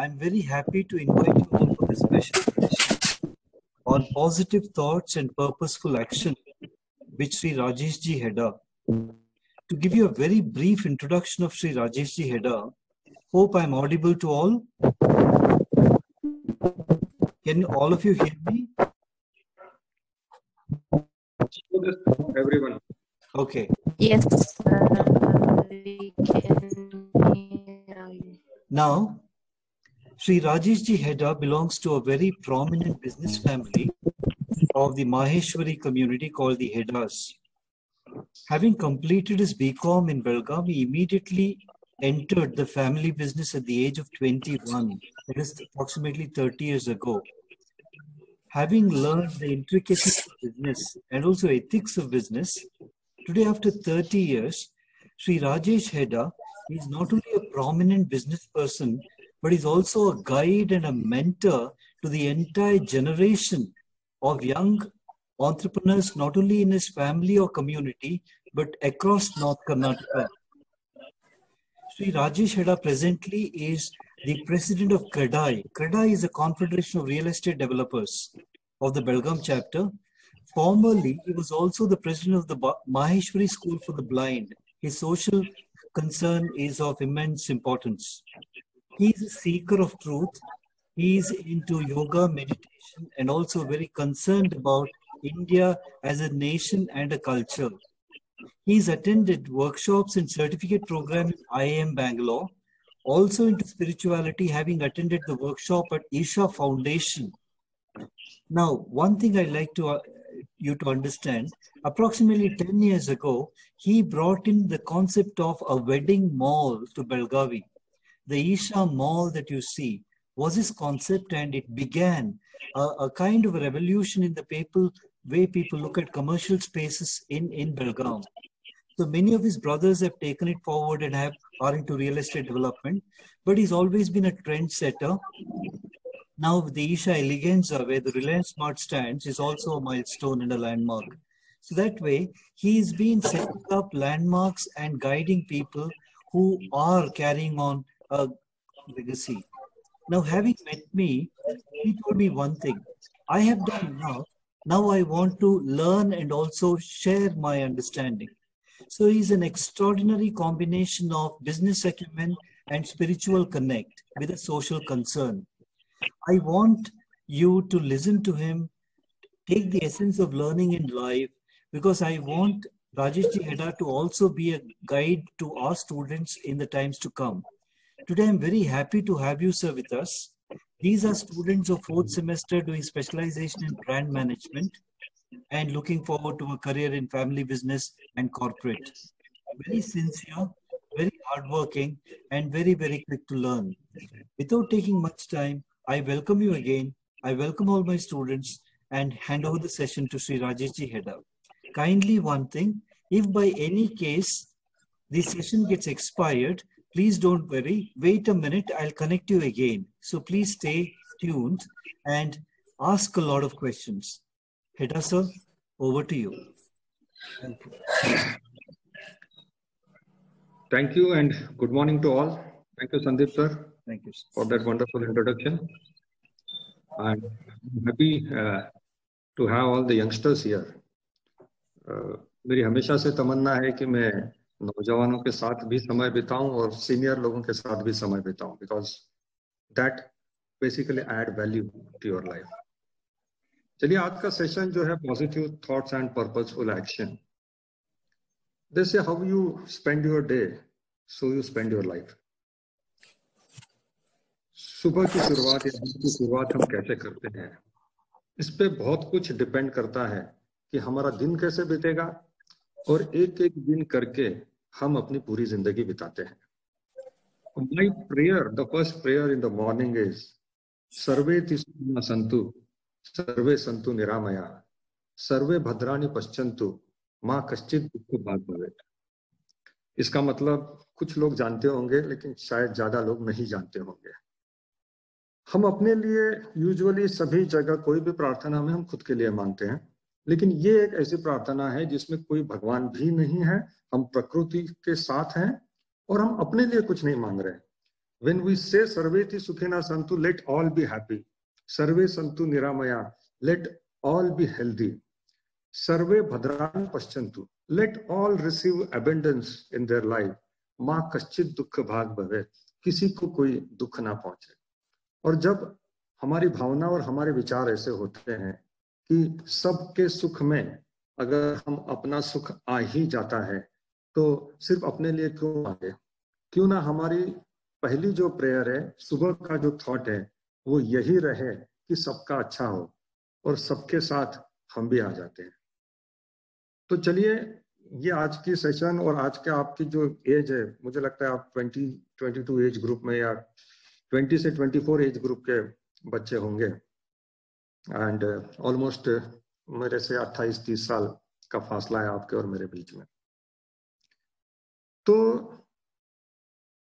I'm very happy to invite you all for this special session on positive thoughts and purposeful action, which Sri Rajesh Ji head up. To give you a very brief introduction of Sri Rajesh Ji head up, hope I'm audible to all. Can all of you hear me? Everyone. Okay. Yes, we can hear you. Now, Sri Rajesh Ji Heda belongs to a very prominent business family of the Maheshwari community called the Hedas. Having completed his BCom in Belgaum, he immediately entered the family business at the age of 21, that is approximately 30 years ago. Having learned the intricacies of business and also ethics of business, today after 30 years, Sri Rajesh Heda is not only a prominent business person, but is also a guide and a mentor to the entire generation of young entrepreneurs, not only in his family or community, but across North Karnataka. Sri Rajesh Heda presently is the president of CREDAI. CREDAI is a confederation of real estate developers of the Belgaum chapter. Formerly, he was also the president of the Maheshwari School for the Blind. His social concern is of immense importance. He is a seeker of truth. He is into yoga, meditation, and also very concerned about India as a nation and a culture. He's attended workshops and certificate program in IIM Bangalore, also into spirituality, having attended the workshop at Isha Foundation. Now, one thing I'd like to you to understand, approximately 10 years ago, he brought in the concept of a wedding mall to Belgavi. The Isha Mall that you see was his concept, and it began a kind of a revolution in the way people look at commercial spaces in Belgaum. So many of his brothers have taken it forward and are into real estate development, but he's always been a trendsetter. Now the Isha Eleganza, where the Reliance Smart stands, is also a milestone and a landmark. So that way, he's been setting up landmarks and guiding people who are carrying on a legacy. Now, having met me, he told me one thing. I have done enough. Now I want to learn and also share my understanding. So he's an extraordinary combination of business acumen and spiritual connect with a social concern. I want you to listen to him, take the essence of learning in life, because I want Rajesh Ji Heda to also be a guide to our students in the times to come. Today, I'm very happy to have you, sir, with us. These are students of 4th semester doing specialization in brand management and looking forward to a career in family business and corporate. Very sincere, very hardworking, and very, very quick to learn. Without taking much time, I welcome you again. I welcome all my students and hand over the session to Sri Rajesh Ji Heda. Kindly one thing, if by any case the session gets expired, please don't worry. Wait a minute, I'll connect you again. So please stay tuned and ask a lot of questions. Heda sir, over to you. Thank you and good morning to all. Thank you, Sandeep sir. Thank you, for that wonderful introduction. I'm happy to have all the youngsters here. मेरी हमेशा से तमन्ना है कि मैं नौजवानों के साथ भी समय बिताऊं और सीनियर लोगों के साथ भी समय बिताऊं, because that basically add value to your life. चलिए आज का सेशन जो है positive thoughts and purposeful action. They say how you spend your day, so you spend your life. सुबह की शुरुआत या दिन की शुरुआत हम कैसे करते हैं, इस पे बहुत कुछ डिपेंड करता है कि हमारा दिन कैसे बीतेगा और एक एक दिन करके हम अपनी पूरी जिंदगी बिताते हैं. My prayer, the first prayer in the morning is सर्वे तिष्ठन्ति सन्तु सर्वे सन्तु निरामया सर्वे भद्राणि पश्यन्तु मां कश्चित् दुःख भाग् भवेत्. इसका मतलब कुछ लोग जानते होंगे लेकिन शायद ज्यादा लोग नहीं जानते होंगे. हम अपने लिए यूजुअली सभी जगह कोई भी प्रार्थना में हम खुद के लिए मांगते हैं, लेकिन ये एक ऐसी प्रार्थना है जिसमें कोई भगवान भी नहीं है, हम प्रकृति के साथ हैं और हम अपने लिए कुछ नहीं मांग रहे. When we say Sarveti Sukhina Santu, let all be happy. Sarve Santu Niramaya, let all be healthy. Sarve Bhadran Paschantu, let all receive abundance in their life. Ma Kaschit Dukha Bhag Bhave, किसी को कोई दुख ना पहुंचे. और जब हमारी भावना और हमारे विचार ऐसे होते हैं कि सबके सुख में अगर हम अपना सुख आ ही जाता है तो सिर्फ अपने लिए क्यों मांगे. क्यों ना हमारी पहली जो प्रेयर है, सुबह का जो थॉट है, वो यही रहे कि सबका अच्छा हो और सबके साथ हम भी आ जाते हैं. तो चलिए, ये आज की सेशन और आज के आपकी जो एज है, मुझे लगता है आप 22 एज ग्रुप में या 20 से 24 एज ग्रुप के बच्चे होंगे. एंड ऑलमोस्ट मेरे से 28-30 साल का फासला है आपके और मेरे बीच में. तो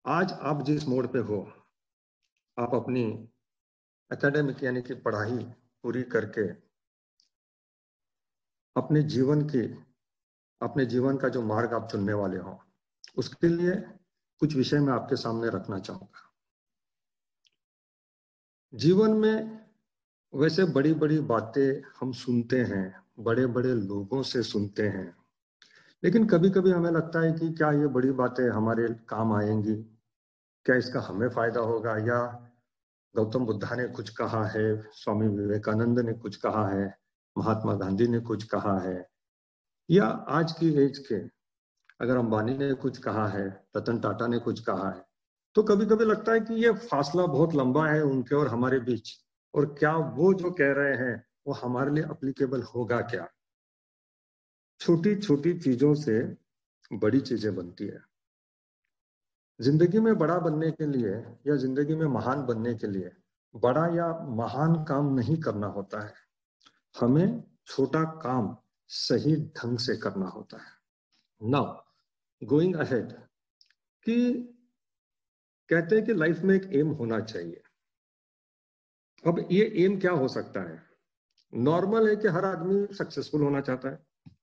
आज आप जिस मोड़ पे हो, आप अपनी एकेडमिक यानी कि पढ़ाई पूरी करके अपने जीवन का जो मार्ग आप चुनने वाले हो, उसके लिए कुछ विषय मैं आपके सामने रखना चाहूंगा. जीवन में वैसे बड़ी बड़ी बातें हम सुनते हैं, बड़े बड़े लोगों से सुनते हैं, लेकिन कभी कभी हमें लगता है कि क्या ये बड़ी बातें हमारे काम आएंगी, क्या इसका हमें फायदा होगा, या गौतम बुद्धा ने कुछ कहा है, स्वामी विवेकानंद ने कुछ कहा है, महात्मा गांधी ने कुछ कहा है, या आज की एज के अगर अंबानी ने कुछ कहा है, रतन टाटा ने कुछ कहा है, तो कभी कभी लगता है कि ये फासला बहुत लंबा है उनके और हमारे बीच, और क्या वो जो कह रहे हैं वो हमारे लिए अप्लीकेबल होगा क्या. छोटी छोटी चीजों से बड़ी चीजें बनती है. जिंदगी में बड़ा बनने के लिए या जिंदगी में महान बनने के लिए बड़ा या महान काम नहीं करना होता है, हमें छोटा काम सही ढंग से करना होता है. नाउ गोइंग अहेड, कि कहते हैं कि लाइफ में एक एम होना चाहिए. अब ये एम क्या हो सकता है? नॉर्मल है कि हर आदमी सक्सेसफुल होना चाहता है,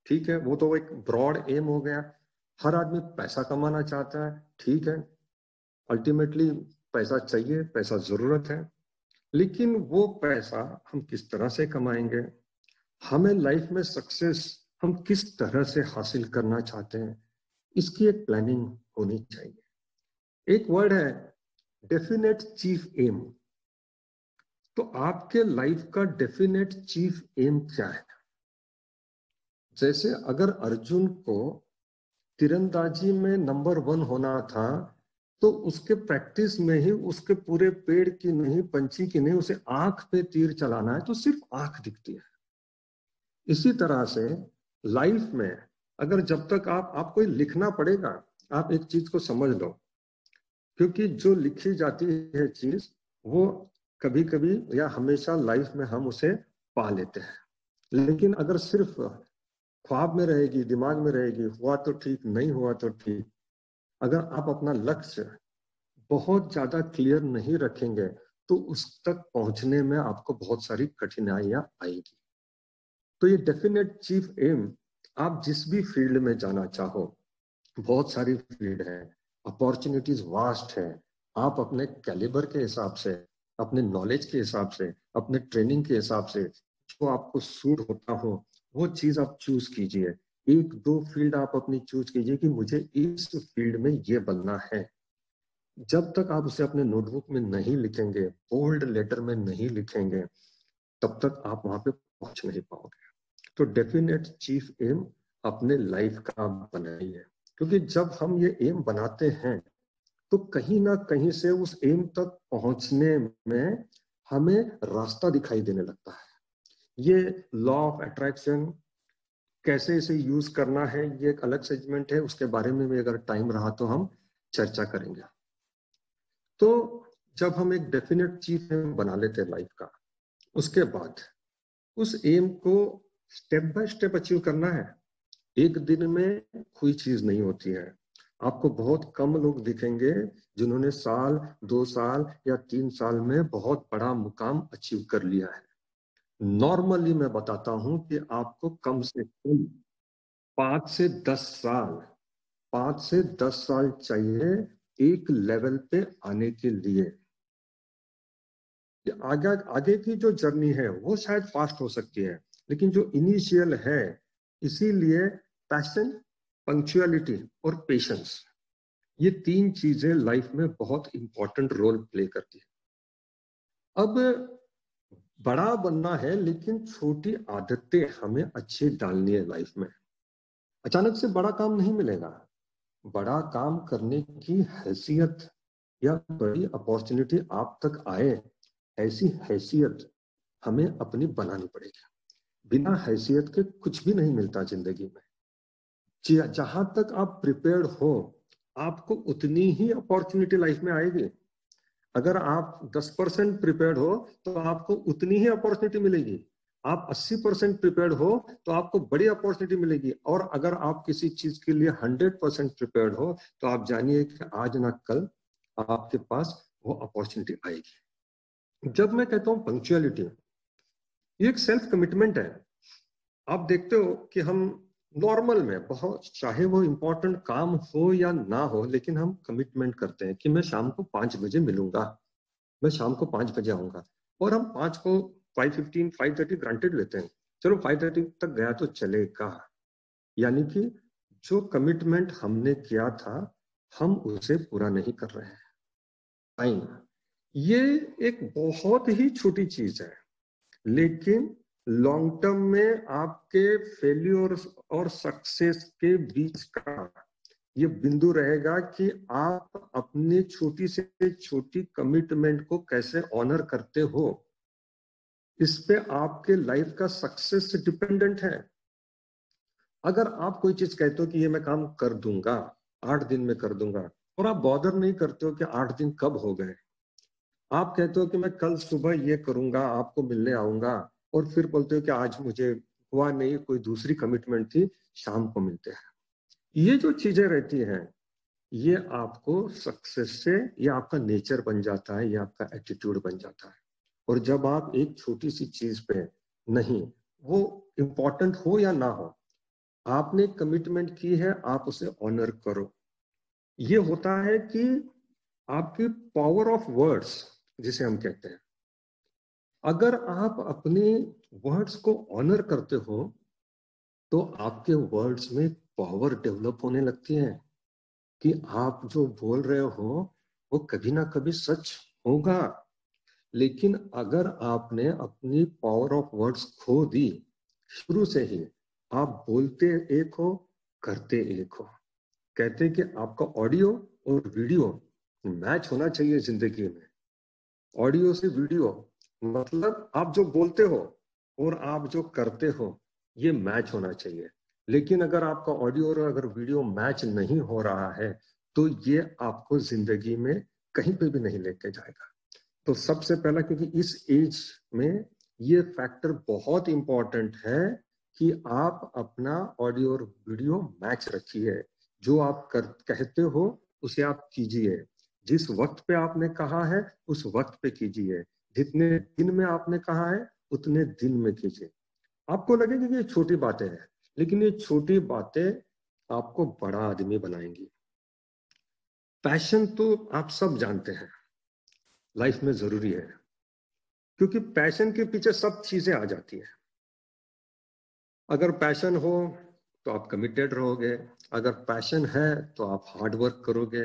ठीक है, वो तो एक ब्रॉड एम हो गया. हर आदमी पैसा कमाना चाहता है, ठीक है, अल्टीमेटली पैसा चाहिए, पैसा जरूरत है, लेकिन वो पैसा हम किस तरह से कमाएंगे, हमें लाइफ में सक्सेस हम किस तरह से हासिल करना चाहते हैं, इसकी एक प्लानिंग होनी चाहिए. एक वर्ड है डेफिनेट चीफ एम. तो आपके लाइफ का डेफिनेट चीफ एम क्या है? जैसे अगर अर्जुन को तीरंदाजी में नंबर 1 होना था, तो उसके प्रैक्टिस में ही उसके पूरे पेड़ की नहीं, पंछी की नहीं, उसे आंख पे तीर चलाना है तो सिर्फ आंख दिखती है. इसी तरह से लाइफ में अगर जब तक आपको लिखना पड़ेगा, आप एक चीज को समझ लो, क्योंकि जो लिखी जाती है चीज वो कभी कभी या हमेशा लाइफ में हम उसे पा लेते हैं. लेकिन अगर सिर्फ ख्वाब में रहेगी, दिमाग में रहेगी, हुआ तो ठीक, नहीं हुआ तो ठीक, अगर आप अपना लक्ष्य बहुत ज्यादा क्लियर नहीं रखेंगे तो उस तक पहुंचने में आपको बहुत सारी कठिनाइयां आएगी. तो ये डेफिनेट चीफ एम, आप जिस भी फील्ड में जाना चाहो, बहुत सारी फील्ड है, अपॉर्चुनिटीज वास्ट है, आप अपने कैलिबर के हिसाब से, अपने नॉलेज के हिसाब से, अपने ट्रेनिंग के हिसाब से जो आपको सूट होता हो वो चीज आप चूज कीजिए. 1-2 फील्ड आप अपनी चूज कीजिए कि मुझे इस फील्ड में ये बनना है. जब तक आप उसे अपने नोटबुक में नहीं लिखेंगे, बोल्ड लेटर में नहीं लिखेंगे, तब तक आप वहां पे पहुंच नहीं पाओगे. तो डेफिनेट चीफ एम अपने लाइफ का बनाइए, क्योंकि जब हम ये एम बनाते हैं तो कहीं ना कहीं से उस एम तक पहुंचने में हमें रास्ता दिखाई देने लगता है. ये लॉ ऑफ अट्रैक्शन कैसे इसे यूज करना है, ये एक अलग सेगमेंट है, उसके बारे में भी अगर टाइम रहा तो हम चर्चा करेंगे. तो जब हम एक डेफिनेट चीफ एम बना लेते हैं लाइफ का, उसके बाद उस एम को स्टेप बाय स्टेप अचीव करना है. एक दिन में कोई चीज नहीं होती है. आपको बहुत कम लोग दिखेंगे जिन्होंने साल, 2 साल या 3 साल में बहुत बड़ा मुकाम अचीव कर लिया है. नॉर्मली मैं बताता हूं कि आपको कम से कम 5 से 10 साल चाहिए एक लेवल पे आने के लिए। आगे आगे की जो जर्नी है वो शायद फास्ट हो सकती है, लेकिन जो इनिशियल है, इसीलिए पैशन, पंक्चुअलिटी और पेशेंस, ये 3 चीजें लाइफ में बहुत इंपॉर्टेंट रोल प्ले करती है। अब बड़ा बनना है, लेकिन छोटी आदतें हमें अच्छी डालनी है लाइफ में। अचानक से बड़ा काम नहीं मिलेगा। बड़ा काम करने की हैसियत या बड़ी अपॉर्चुनिटी आप तक आए, ऐसी हैसियत हमें अपनी बनानी पड़ेगी। बिना हैसियत के कुछ भी नहीं मिलता जिंदगी में। जहां तक आप प्रिपेयर्ड हो, आपको उतनी ही अपॉर्चुनिटी लाइफ में आएगी। अगर आप 10% प्रिपेयर्ड हो तो आपको उतनी ही अपॉर्चुनिटी मिलेगी। आप 80% प्रिपेयर्ड हो तो आपको बड़ी अपॉर्चुनिटी मिलेगी। और अगर आप किसी चीज के लिए 100% प्रिपेयर्ड हो तो आप जानिए कि आज ना कल आपके पास वो अपॉर्चुनिटी आएगी। जब मैं कहता हूं पंक्चुअलिटी, ये एक सेल्फ कमिटमेंट है। आप देखते हो कि हम नॉर्मल में बहुत, चाहे वो इंपॉर्टेंट काम हो या ना हो, लेकिन हम कमिटमेंट करते हैं कि मैं शाम को 5 बजे मिलूंगा, मैं शाम को 5 बजे आऊंगा। और हम 5 को 5:15, 5:30 ग्रांटेड लेते हैं। चलो 5:30 तक गया तो चलेगा। यानी कि जो कमिटमेंट हमने किया था, हम उसे पूरा नहीं कर रहे हैं। टाइम, ये एक बहुत ही छोटी चीज है, लेकिन लॉन्ग टर्म में आपके फेल्योर और सक्सेस के बीच का ये बिंदु रहेगा कि आप अपनी छोटी से छोटी कमिटमेंट को कैसे ऑनर करते हो। इस पे आपके लाइफ का सक्सेस डिपेंडेंट है। अगर आप कोई चीज कहते हो कि ये मैं काम कर दूंगा, 8 दिन में कर दूंगा, और आप बॉदर नहीं करते हो कि 8 दिन कब हो गए। आप कहते हो कि मैं कल सुबह ये करूंगा, आपको मिलने आऊंगा, और फिर बोलते हो कि आज मुझे हुआ नहीं, कोई दूसरी कमिटमेंट थी, शाम को मिलते हैं। ये जो चीजें रहती हैं, ये आपको सक्सेस से, ये आपका नेचर बन जाता है, ये आपका एटीट्यूड बन जाता है। और जब आप एक छोटी सी चीज पे, नहीं वो इंपॉर्टेंट हो या ना हो, आपने कमिटमेंट की है, आप उसे ऑनर करो। ये होता है कि आपकी पावर ऑफ वर्ड्स, जिसे हम कहते हैं, अगर आप अपने वर्ड्स को ऑनर करते हो तो आपके वर्ड्स में पावर डेवलप होने लगती है कि आप जो बोल रहे हो वो कभी ना कभी सच होगा। लेकिन अगर आपने अपनी पावर ऑफ वर्ड्स खो दी शुरू से ही, आप बोलते एक हो, करते एक हो। कहते हैं कि आपका ऑडियो और वीडियो मैच होना चाहिए जिंदगी में। ऑडियो से वीडियो, मतलब आप जो बोलते हो और आप जो करते हो, ये मैच होना चाहिए। लेकिन अगर आपका ऑडियो और अगर वीडियो मैच नहीं हो रहा है, तो ये आपको जिंदगी में कहीं पे भी नहीं लेके जाएगा। तो सबसे पहला, क्योंकि इस एज में ये फैक्टर बहुत इंपॉर्टेंट है कि आप अपना ऑडियो और वीडियो मैच रखिए। जो आप कहते हो उसे आप कीजिए। जिस वक्त पे आपने कहा है उस वक्त पे कीजिए। जितने दिन में आपने कहा है उतने दिन में कीजिए। आपको लगेगा कि ये छोटी बातें हैं, लेकिन ये छोटी बातें आपको बड़ा आदमी बनाएंगी। पैशन तो आप सब जानते हैं लाइफ में जरूरी है, क्योंकि पैशन के पीछे सब चीजें आ जाती हैं। अगर पैशन हो तो आप कमिटेड रहोगे, अगर पैशन है तो आप हार्ड वर्क करोगे,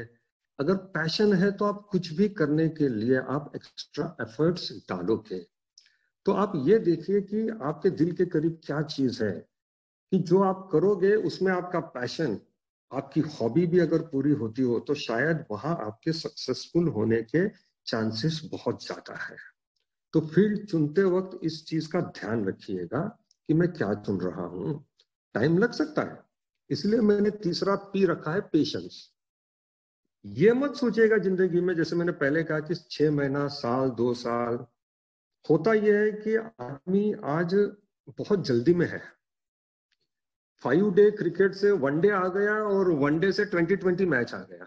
अगर पैशन है तो आप कुछ भी करने के लिए आप एक्स्ट्रा एफर्ट्स डालोगे। तो आप ये देखिए कि आपके दिल के करीब क्या चीज है कि जो आप करोगे उसमें आपका पैशन, आपकी हॉबी भी अगर पूरी होती हो तो शायद वहां आपके सक्सेसफुल होने के चांसेस बहुत ज्यादा है। तो फील्ड चुनते वक्त इस चीज का ध्यान रखिएगा कि मैं क्या चुन रहा हूं। टाइम लग सकता है, इसलिए मैंने तीसरा पी रखा है, पेशेंस। ये मत सोचिएगा जिंदगी में, जैसे मैंने पहले कहा कि 6 महीना, साल, 2 साल। होता यह है कि आदमी आज बहुत जल्दी में है। 5 डे क्रिकेट से 1 डे आ गया और 1 डे से 2020 मैच आ गया।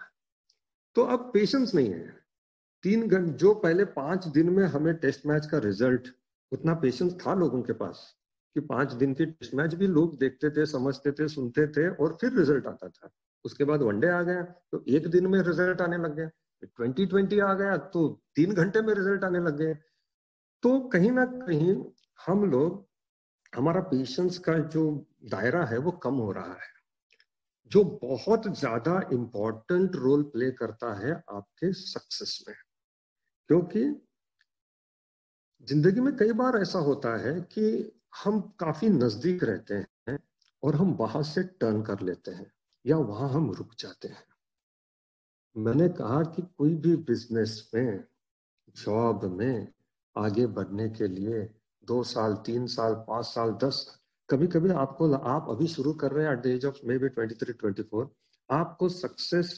तो अब पेशेंस नहीं है। 3 घंटे, जो पहले 5 दिन में हमें टेस्ट मैच का रिजल्ट, उतना पेशेंस था लोगों के पास कि 5 दिन की टेस्ट मैच भी लोग देखते थे, समझते थे, सुनते थे और फिर रिजल्ट आता था। उसके बाद वनडे आ गया तो एक दिन में रिजल्ट आने लग गया, 2020 आ गया तो 3 घंटे में रिजल्ट आने लग गए। तो कहीं ना कहीं हम लोग, हमारा पेशेंस का जो दायरा है वो कम हो रहा है, जो बहुत ज्यादा इंपॉर्टेंट रोल प्ले करता है आपके सक्सेस में। क्योंकि जिंदगी में कई बार ऐसा होता है कि हम काफी नजदीक रहते हैं और हम वहां से टर्न कर लेते हैं या वहां हम रुक जाते हैं। मैंने कहा कि कोई भी बिजनेस में, जॉब में आगे बढ़ने के लिए 2 साल, 3 साल, 5 साल, 10, कभी कभी आपको, आप अभी शुरू कर रहे हैं at the age of maybe 23, 24, आपको सक्सेस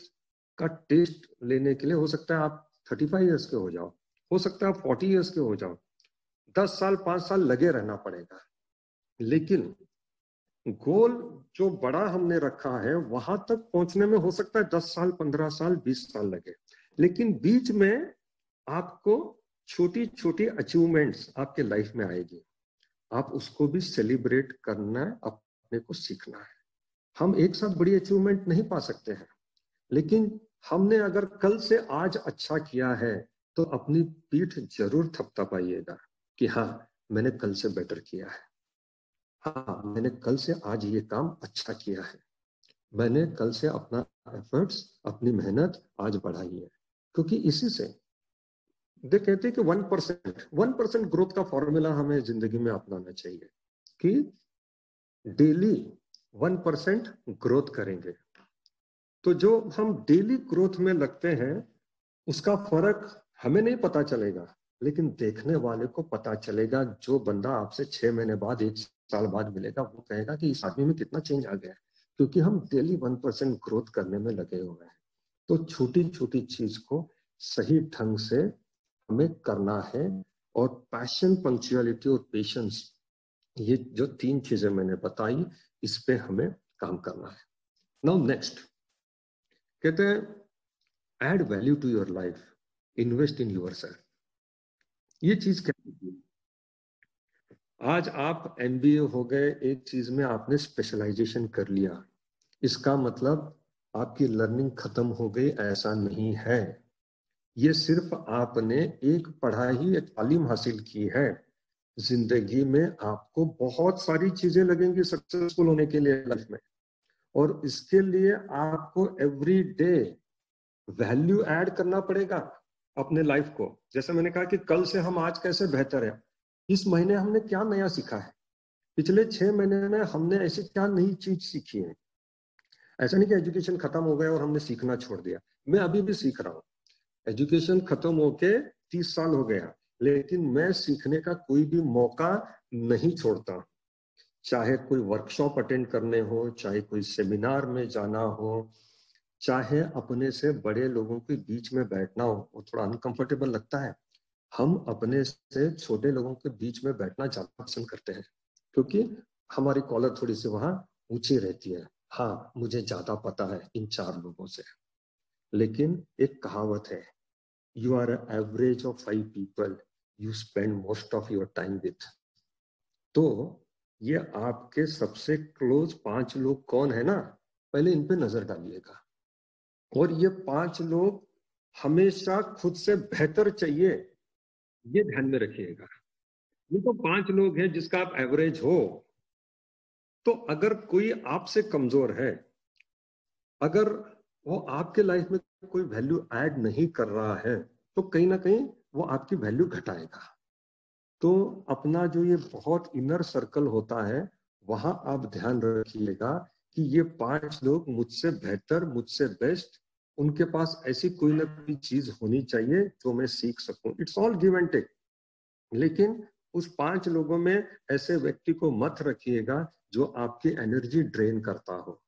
का टेस्ट लेने के लिए हो सकता है आप 35 ईयर्स के हो जाओ, हो सकता है आप 40 ईयर्स के हो जाओ, 10 साल, 5 साल लगे रहना पड़ेगा। लेकिन गोल जो बड़ा हमने रखा है वहां तक पहुंचने में हो सकता है 10 साल, 15 साल, 20 साल लगे, लेकिन बीच में आपको छोटी छोटी अचीवमेंट्स आपके लाइफ में आएगी, आप उसको भी सेलिब्रेट करना, अपने को सीखना है। हम एक साथ बड़ी अचीवमेंट नहीं पा सकते हैं, लेकिन हमने अगर कल से आज अच्छा किया है तो अपनी पीठ जरूर थपथपाइएगा कि हाँ मैंने कल से बेटर किया है, हाँ मैंने कल से आज ये काम अच्छा किया है, मैंने कल से अपना एफर्ट्स, अपनी मेहनत आज बढ़ाई है। क्योंकि इसी से दे कहते हैं कि 1% ग्रोथ का फॉर्मूला हमें जिंदगी में अपनाना चाहिए कि डेली 1% ग्रोथ करेंगे। तो जो हम डेली ग्रोथ में लगते हैं उसका फर्क हमें नहीं पता चलेगा, लेकिन देखने वाले को पता चलेगा। जो बंदा आपसे 6 महीने बाद, 1 साल बाद मिलेगा वो कहेगा कि इस आदमी में कितना चेंज आ गया है, क्योंकि हम डेली 1% ग्रोथ करने में लगे हुए हैं। तो छोटी छोटी चीज को सही ढंग से हमें करना है, और पैशन, पंक्चुअलिटी और पेशेंस, ये जो 3 चीजें मैंने बताई, इस पे हमें काम करना है। नाउ नेक्स्ट कहते हैं add value to your life, invest in yourself. ये चीज क्या होती है? आज आप एमबीए हो गए, एक चीज में आपने स्पेशलाइजेशन कर लिया, इसका मतलब आपकी लर्निंग खत्म हो गई, ऐसा नहीं है। ये सिर्फ आपने एक पढ़ाई, एक तालीम हासिल की है। जिंदगी में आपको बहुत सारी चीजें लगेंगी सक्सेसफुल होने के लिए लाइफ में, और इसके लिए आपको एवरी डे वैल्यू ऐड करना पड़ेगा अपने लाइफ को। जैसे मैंने कहा कि कल से हम आज कैसे बेहतर है, इस महीने हमने क्या नया सीखा है, पिछले 6 महीने में हमने ऐसी क्या नई चीज सीखी है। ऐसा नहीं कि एजुकेशन खत्म हो गया और हमने सीखना छोड़ दिया, मैं अभी भी सीख रहा हूँ। एजुकेशन खत्म होके 30 साल हो गया, लेकिन मैं सीखने का कोई भी मौका नहीं छोड़ता। चाहे कोई वर्कशॉप अटेंड करने हो, चाहे कोई सेमिनार में जाना हो, चाहे अपने से बड़े लोगों के बीच में बैठना हो, वो थोड़ा अनकंफर्टेबल लगता है। हम अपने से छोटे लोगों के बीच में बैठना ज्यादा पसंद करते हैं, क्योंकि हमारी कॉलर थोड़ी सी वहां ऊंची रहती है। हाँ मुझे ज्यादा पता है इन 4 लोगों से। लेकिन एक कहावत है, you are an average of 5 people you spend most of your time with। तो ये आपके सबसे क्लोज 5 लोग कौन है ना, पहले इन पे नजर डालिएगा। और ये 5 लोग हमेशा खुद से बेहतर चाहिए, ये ध्यान में रखिएगा। ये तो 5 लोग हैं जिसका आप एवरेज हो। तो अगर कोई आपसे कमजोर है, अगर वो आपके लाइफ में कोई वैल्यू ऐड नहीं कर रहा है, तो कहीं ना कहीं वो आपकी वैल्यू घटाएगा। तो अपना जो ये बहुत इनर सर्कल होता है, वहां आप ध्यान रखिएगा कि ये 5 लोग मुझसे बेहतर, मुझसे बेस्ट, उनके पास ऐसी कोई ना कोई चीज होनी चाहिए जो मैं सीख सकूं। It's all give and take. लेकिन उस 5 लोगों में ऐसे व्यक्ति को मत रखिएगा जो आपकी एनर्जी ड्रेन करता हो,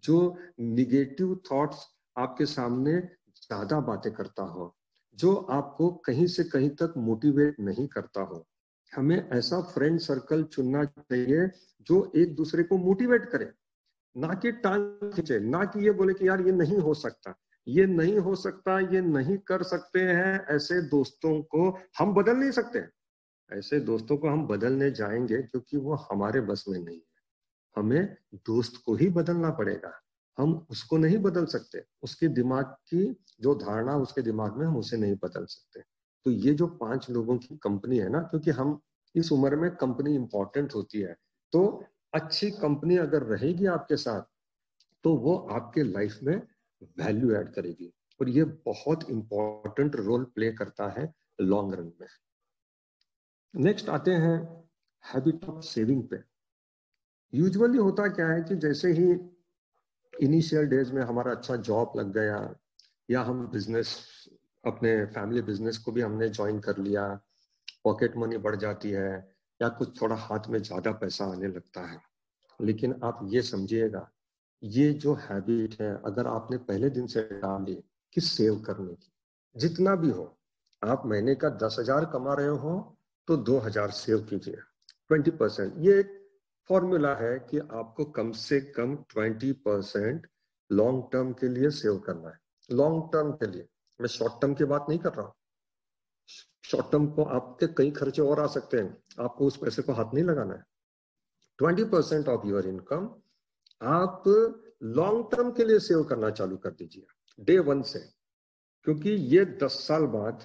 जो निगेटिव थॉट्स आपके सामने ज्यादा बातें करता हो, जो आपको कहीं से कहीं तक मोटिवेट नहीं करता हो। हमें ऐसा फ्रेंड सर्कल चुनना चाहिए जो एक दूसरे को मोटिवेट करे, ना कि टांग खींचे, ना कि ये बोले कि यार ये नहीं हो सकता, ये नहीं हो सकता, ये नहीं कर सकते हैं। ऐसे दोस्तों को हम बदल नहीं सकते। ऐसे दोस्तों को हम बदलने जाएंगे क्योंकि वो हमारे बस में नहीं है। हमें दोस्त को ही बदलना पड़ेगा, हम उसको नहीं बदल सकते, उसके दिमाग की जो धारणा उसके दिमाग में, हम उसे नहीं बदल सकते। तो ये जो 5 लोगों की कंपनी है ना, क्योंकि हम इस उम्र में कंपनी इंपॉर्टेंट होती है, तो अच्छी कंपनी अगर रहेगी आपके साथ तो वो आपके लाइफ में वैल्यू ऐड करेगी, और ये बहुत इंपॉर्टेंट रोल प्ले करता है लॉन्ग रन में। नेक्स्ट आते हैं हैबिट ऑफ सेविंग पे। यूजुअली होता क्या है कि जैसे ही इनिशियल डेज में हमारा अच्छा जॉब लग गया, या हम बिजनेस, अपने फैमिली बिजनेस को भी हमने ज्वाइन कर लिया, पॉकेट मनी बढ़ जाती है, या कुछ थोड़ा हाथ में ज्यादा पैसा आने लगता है। लेकिन आप ये समझिएगा, ये जो हैबिट है अगर आपने पहले दिन से डाल ली कि सेव करने की, जितना भी हो, आप महीने का 10,000 कमा रहे हो तो 2,000 सेव कीजिए, 20%। ये एक फॉर्मूला है कि आपको कम से कम 20% लॉन्ग टर्म के लिए सेव करना है। लॉन्ग टर्म के लिए, मैं शॉर्ट टर्म की बात नहीं कर रहा हूं। शॉर्ट टर्म को आपके कई खर्चे और आ सकते हैं, आपको उस पैसे को हाथ नहीं लगाना है। 20% ऑफ योर इनकम आप लॉन्ग टर्म के लिए सेव करना चालू कर दीजिए डे 1 से, क्योंकि ये 10 साल बाद,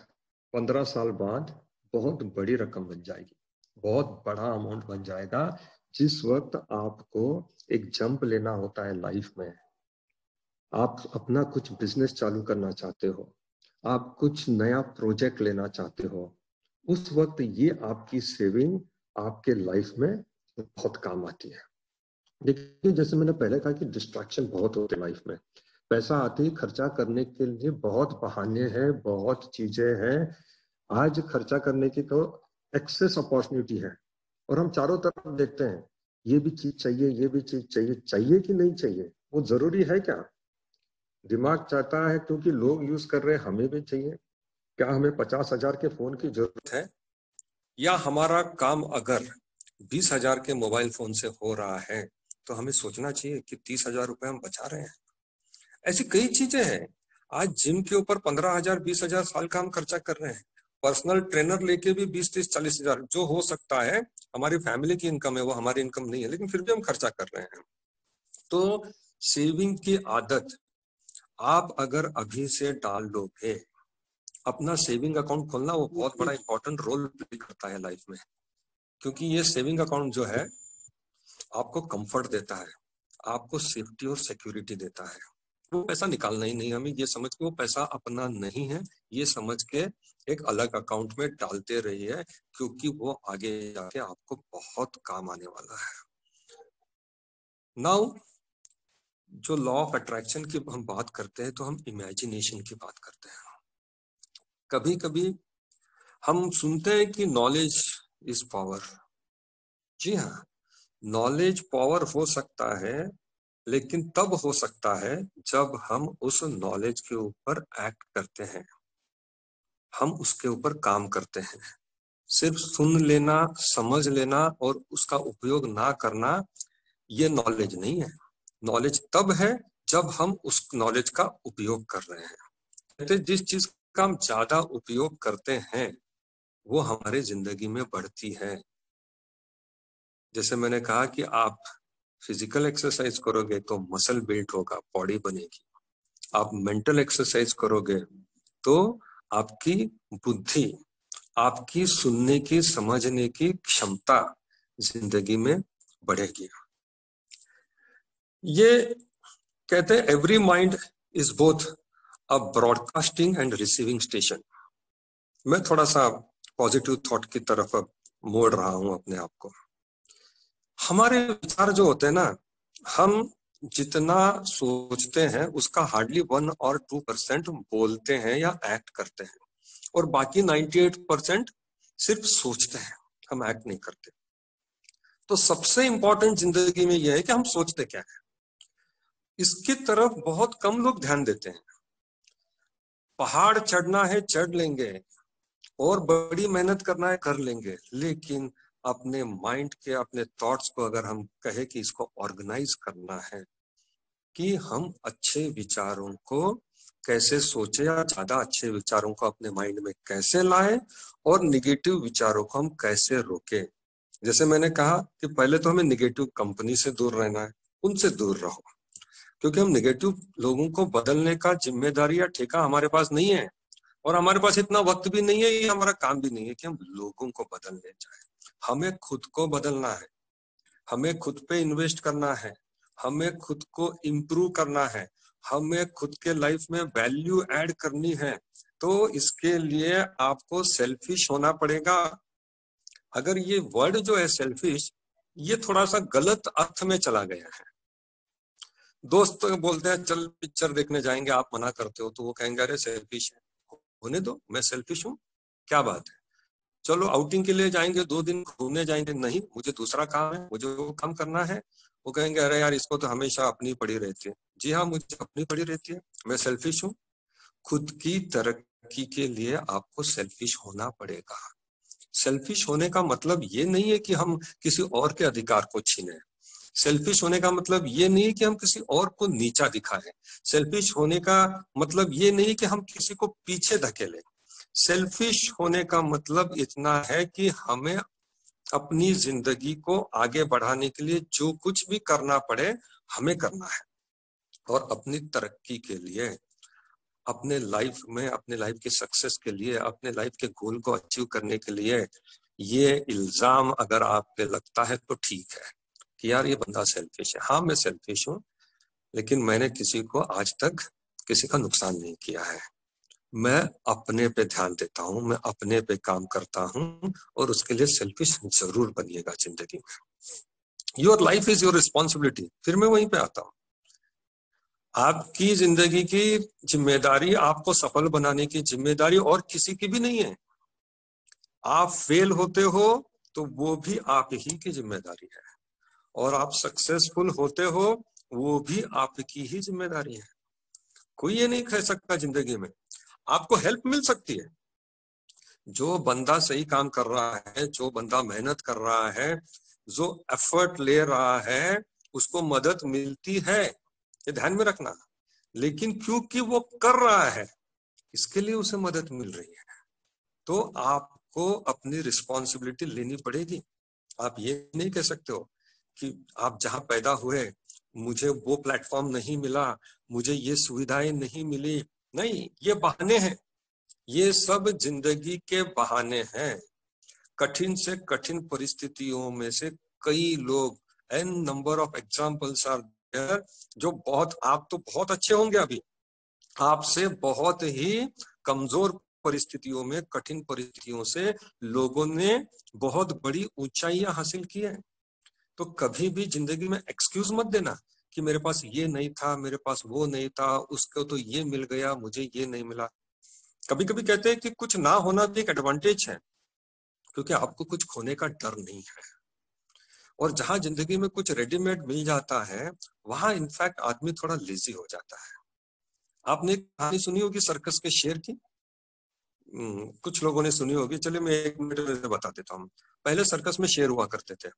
15 साल बाद बहुत बड़ी रकम बन जाएगी, बहुत बड़ा अमाउंट बन जाएगा। जिस वक्त आपको एक जंप लेना होता है लाइफ में, आप अपना कुछ बिजनेस चालू करना चाहते हो, आप कुछ नया प्रोजेक्ट लेना चाहते हो, उस वक्त ये आपकी सेविंग आपके लाइफ में बहुत काम आती है। देखिए, जैसे मैंने पहले कहा कि डिस्ट्रैक्शन बहुत होते हैं लाइफ में, पैसा आते ही खर्चा करने के लिए बहुत बहाने हैं, बहुत चीजें हैं। आज खर्चा करने की तो एक्सेस अपॉर्चुनिटी है, और हम चारों तरफ देखते हैं, ये भी चीज चाहिए, ये भी चीज चाहिए। चाहिए कि नहीं चाहिए, वो जरूरी है क्या? दिमाग चाहता है क्योंकि लोग यूज कर रहे हैं, हमें भी चाहिए। क्या हमें 50,000 के फोन की जरूरत है, या हमारा काम अगर 20,000 के मोबाइल फोन से हो रहा है तो हमें सोचना चाहिए कि 30,000 रुपए हम बचा रहे हैं। ऐसी कई चीजें हैं। आज जिम के ऊपर 15,000 20,000 साल का हम खर्चा कर रहे हैं, पर्सनल ट्रेनर लेके भी 20 30 40,000, जो हो सकता है हमारी फैमिली की इनकम है, वो हमारी इनकम नहीं है, लेकिन फिर भी हम खर्चा कर रहे हैं। तो सेविंग की आदत आप अगर अभी से डाल लोगे, अपना सेविंग अकाउंट खोलना वो बहुत बड़ा इंपॉर्टेंट रोल प्ले करता है लाइफ में, क्योंकि ये सेविंग अकाउंट जो है आपको कंफर्ट देता है, आपको सेफ्टी और सिक्योरिटी देता है। वो पैसा निकालना ही नहीं, हमें ये समझ के वो पैसा अपना नहीं है, ये समझ के एक अलग अकाउंट में डालते रहिए, क्योंकि वो आगे जाके आपको बहुत काम आने वाला है। नाउ जो लॉ ऑफ अट्रैक्शन की हम बात करते हैं तो हम इमेजिनेशन की बात करते हैं। कभी कभी हम सुनते हैं कि नॉलेज इज पावर। जी हाँ, नॉलेज पावर हो सकता है, लेकिन तब हो सकता है जब हम उस नॉलेज के ऊपर एक्ट करते हैं, हम उसके ऊपर काम करते हैं। सिर्फ सुन लेना, समझ लेना और उसका उपयोग ना करना, ये नॉलेज नहीं है। नॉलेज तब है जब हम उस नॉलेज का उपयोग कर रहे हैं। कहते जिस चीज का हम ज्यादा उपयोग करते हैं वो हमारे जिंदगी में बढ़ती है। जैसे मैंने कहा कि आप फिजिकल एक्सरसाइज करोगे तो मसल बिल्ड होगा, बॉडी बनेगी। आप मेंटल एक्सरसाइज करोगे तो आपकी बुद्धि, आपकी सुनने की, समझने की क्षमता जिंदगी में बढ़ेगी। ये कहते हैं every mind is both a broadcasting and receiving station. मैं थोड़ा सा पॉजिटिव थॉट की तरफ अब मोड़ रहा हूं अपने आप को। हमारे विचार जो होते हैं ना, हम जितना सोचते हैं उसका हार्डली 1 और 2% बोलते हैं या एक्ट करते हैं, और बाकी 98% सिर्फ सोचते हैं, हम एक्ट नहीं करते। तो सबसे इंपॉर्टेंट जिंदगी में यह है कि हम सोचते क्या है, इसकी तरफ बहुत कम लोग ध्यान देते हैं। पहाड़ चढ़ना है चढ़ लेंगे, और बड़ी मेहनत करना है कर लेंगे, लेकिन अपने माइंड के, अपने थॉट्स को अगर हम कहे कि इसको ऑर्गेनाइज करना है, कि हम अच्छे विचारों को कैसे सोचे या ज्यादा अच्छे विचारों को अपने माइंड में कैसे लाएं, और निगेटिव विचारों को हम कैसे रोके। जैसे मैंने कहा कि पहले तो हमें निगेटिव कंपनी से दूर रहना है, उनसे दूर रहो, क्योंकि हम नेगेटिव लोगों को बदलने का जिम्मेदारी या ठेका हमारे पास नहीं है, और हमारे पास इतना वक्त भी नहीं है, ये हमारा काम भी नहीं है कि हम लोगों को बदलने जाए। हमें खुद को बदलना है, हमें खुद पे इन्वेस्ट करना है, हमें खुद को इम्प्रूव करना है, हमें खुद के लाइफ में वैल्यू ऐड करनी है। तो इसके लिए आपको सेल्फिश होना पड़ेगा। अगर ये वर्ड जो है सेल्फिश, ये थोड़ा सा गलत अर्थ में चला गया है। दोस्त बोलते हैं चल पिक्चर देखने जाएंगे, आप मना करते हो तो वो कहेंगे अरे सेल्फिश है, होने दो, मैं सेल्फिश हूँ, क्या बात है। चलो आउटिंग के लिए जाएंगे, 2 दिन घूमने जाएंगे, नहीं मुझे दूसरा काम है, मुझे वो काम करना है, वो कहेंगे अरे यार इसको तो हमेशा अपनी पड़ी रहती है। जी हाँ, मुझे अपनी पड़ी रहती है, मैं सेल्फिश हूँ। खुद की तरक्की के लिए आपको सेल्फिश होना पड़ेगा। सेल्फिश होने का मतलब ये नहीं है कि हम किसी और के अधिकार को छीने। सेल्फिश होने का मतलब ये नहीं है कि हम किसी और को नीचा दिखाएं। सेल्फिश होने का मतलब ये नहीं कि हम किसी को पीछे धकेलें। सेल्फिश होने का मतलब इतना है कि हमें अपनी जिंदगी को आगे बढ़ाने के लिए जो कुछ भी करना पड़े हमें करना है, और अपनी तरक्की के लिए, अपने लाइफ में, अपने लाइफ की सक्सेस के लिए, अपने लाइफ के गोल को अचीव करने के लिए। ये इल्जाम अगर आपके लगता है तो ठीक है कि यार ये बंदा सेल्फिश है। हाँ मैं सेल्फिश हूँ, लेकिन मैंने किसी को आज तक किसी का नुकसान नहीं किया है। मैं अपने पे ध्यान देता हूँ, मैं अपने पे काम करता हूँ, और उसके लिए सेल्फिश जरूर बनिएगा जिंदगी में। Your life is your responsibility. फिर मैं वहीं पे आता हूँ, आपकी जिंदगी की जिम्मेदारी, आपको सफल बनाने की जिम्मेदारी और किसी की भी नहीं है। आप फेल होते हो तो वो भी आप ही की जिम्मेदारी है, और आप सक्सेसफुल होते हो वो भी आपकी ही जिम्मेदारी है। कोई ये नहीं कह सकता जिंदगी में। आपको हेल्प मिल सकती है, जो बंदा सही काम कर रहा है, जो बंदा मेहनत कर रहा है, जो एफर्ट ले रहा है, उसको मदद मिलती है, ये ध्यान में रखना। लेकिन क्योंकि वो कर रहा है इसके लिए उसे मदद मिल रही है। तो आपको अपनी रिस्पॉन्सिबिलिटी लेनी पड़ेगी। आप ये नहीं कह सकते हो कि आप जहां पैदा हुए मुझे वो प्लेटफॉर्म नहीं मिला, मुझे ये सुविधाएं नहीं मिली। नहीं, ये बहाने हैं, ये सब जिंदगी के बहाने हैं। कठिन से कठिन परिस्थितियों में से कई लोग, an number of examples are there, जो बहुत, आप तो बहुत अच्छे होंगे अभी, आपसे बहुत ही कमजोर परिस्थितियों में, कठिन परिस्थितियों से लोगों ने बहुत बड़ी ऊंचाइयां हासिल की है। तो कभी भी जिंदगी में एक्सक्यूज मत देना कि मेरे पास ये नहीं था, मेरे पास वो नहीं था, उसको तो ये मिल गया, मुझे ये नहीं मिला। कभी कभी कहते हैं कि कुछ ना होना भी एक एडवांटेज है, क्योंकि आपको कुछ खोने का डर नहीं है। और जहां जिंदगी में कुछ रेडीमेड मिल जाता है वहां इनफैक्ट आदमी थोड़ा लेजी हो जाता है। आपने कहानी सुनी होगी सर्कस के शेर की, कुछ लोगों ने सुनी होगी। चलिए मैं 1 मिनट में बता देता हूँ। पहले सर्कस में शेर हुआ करते थे।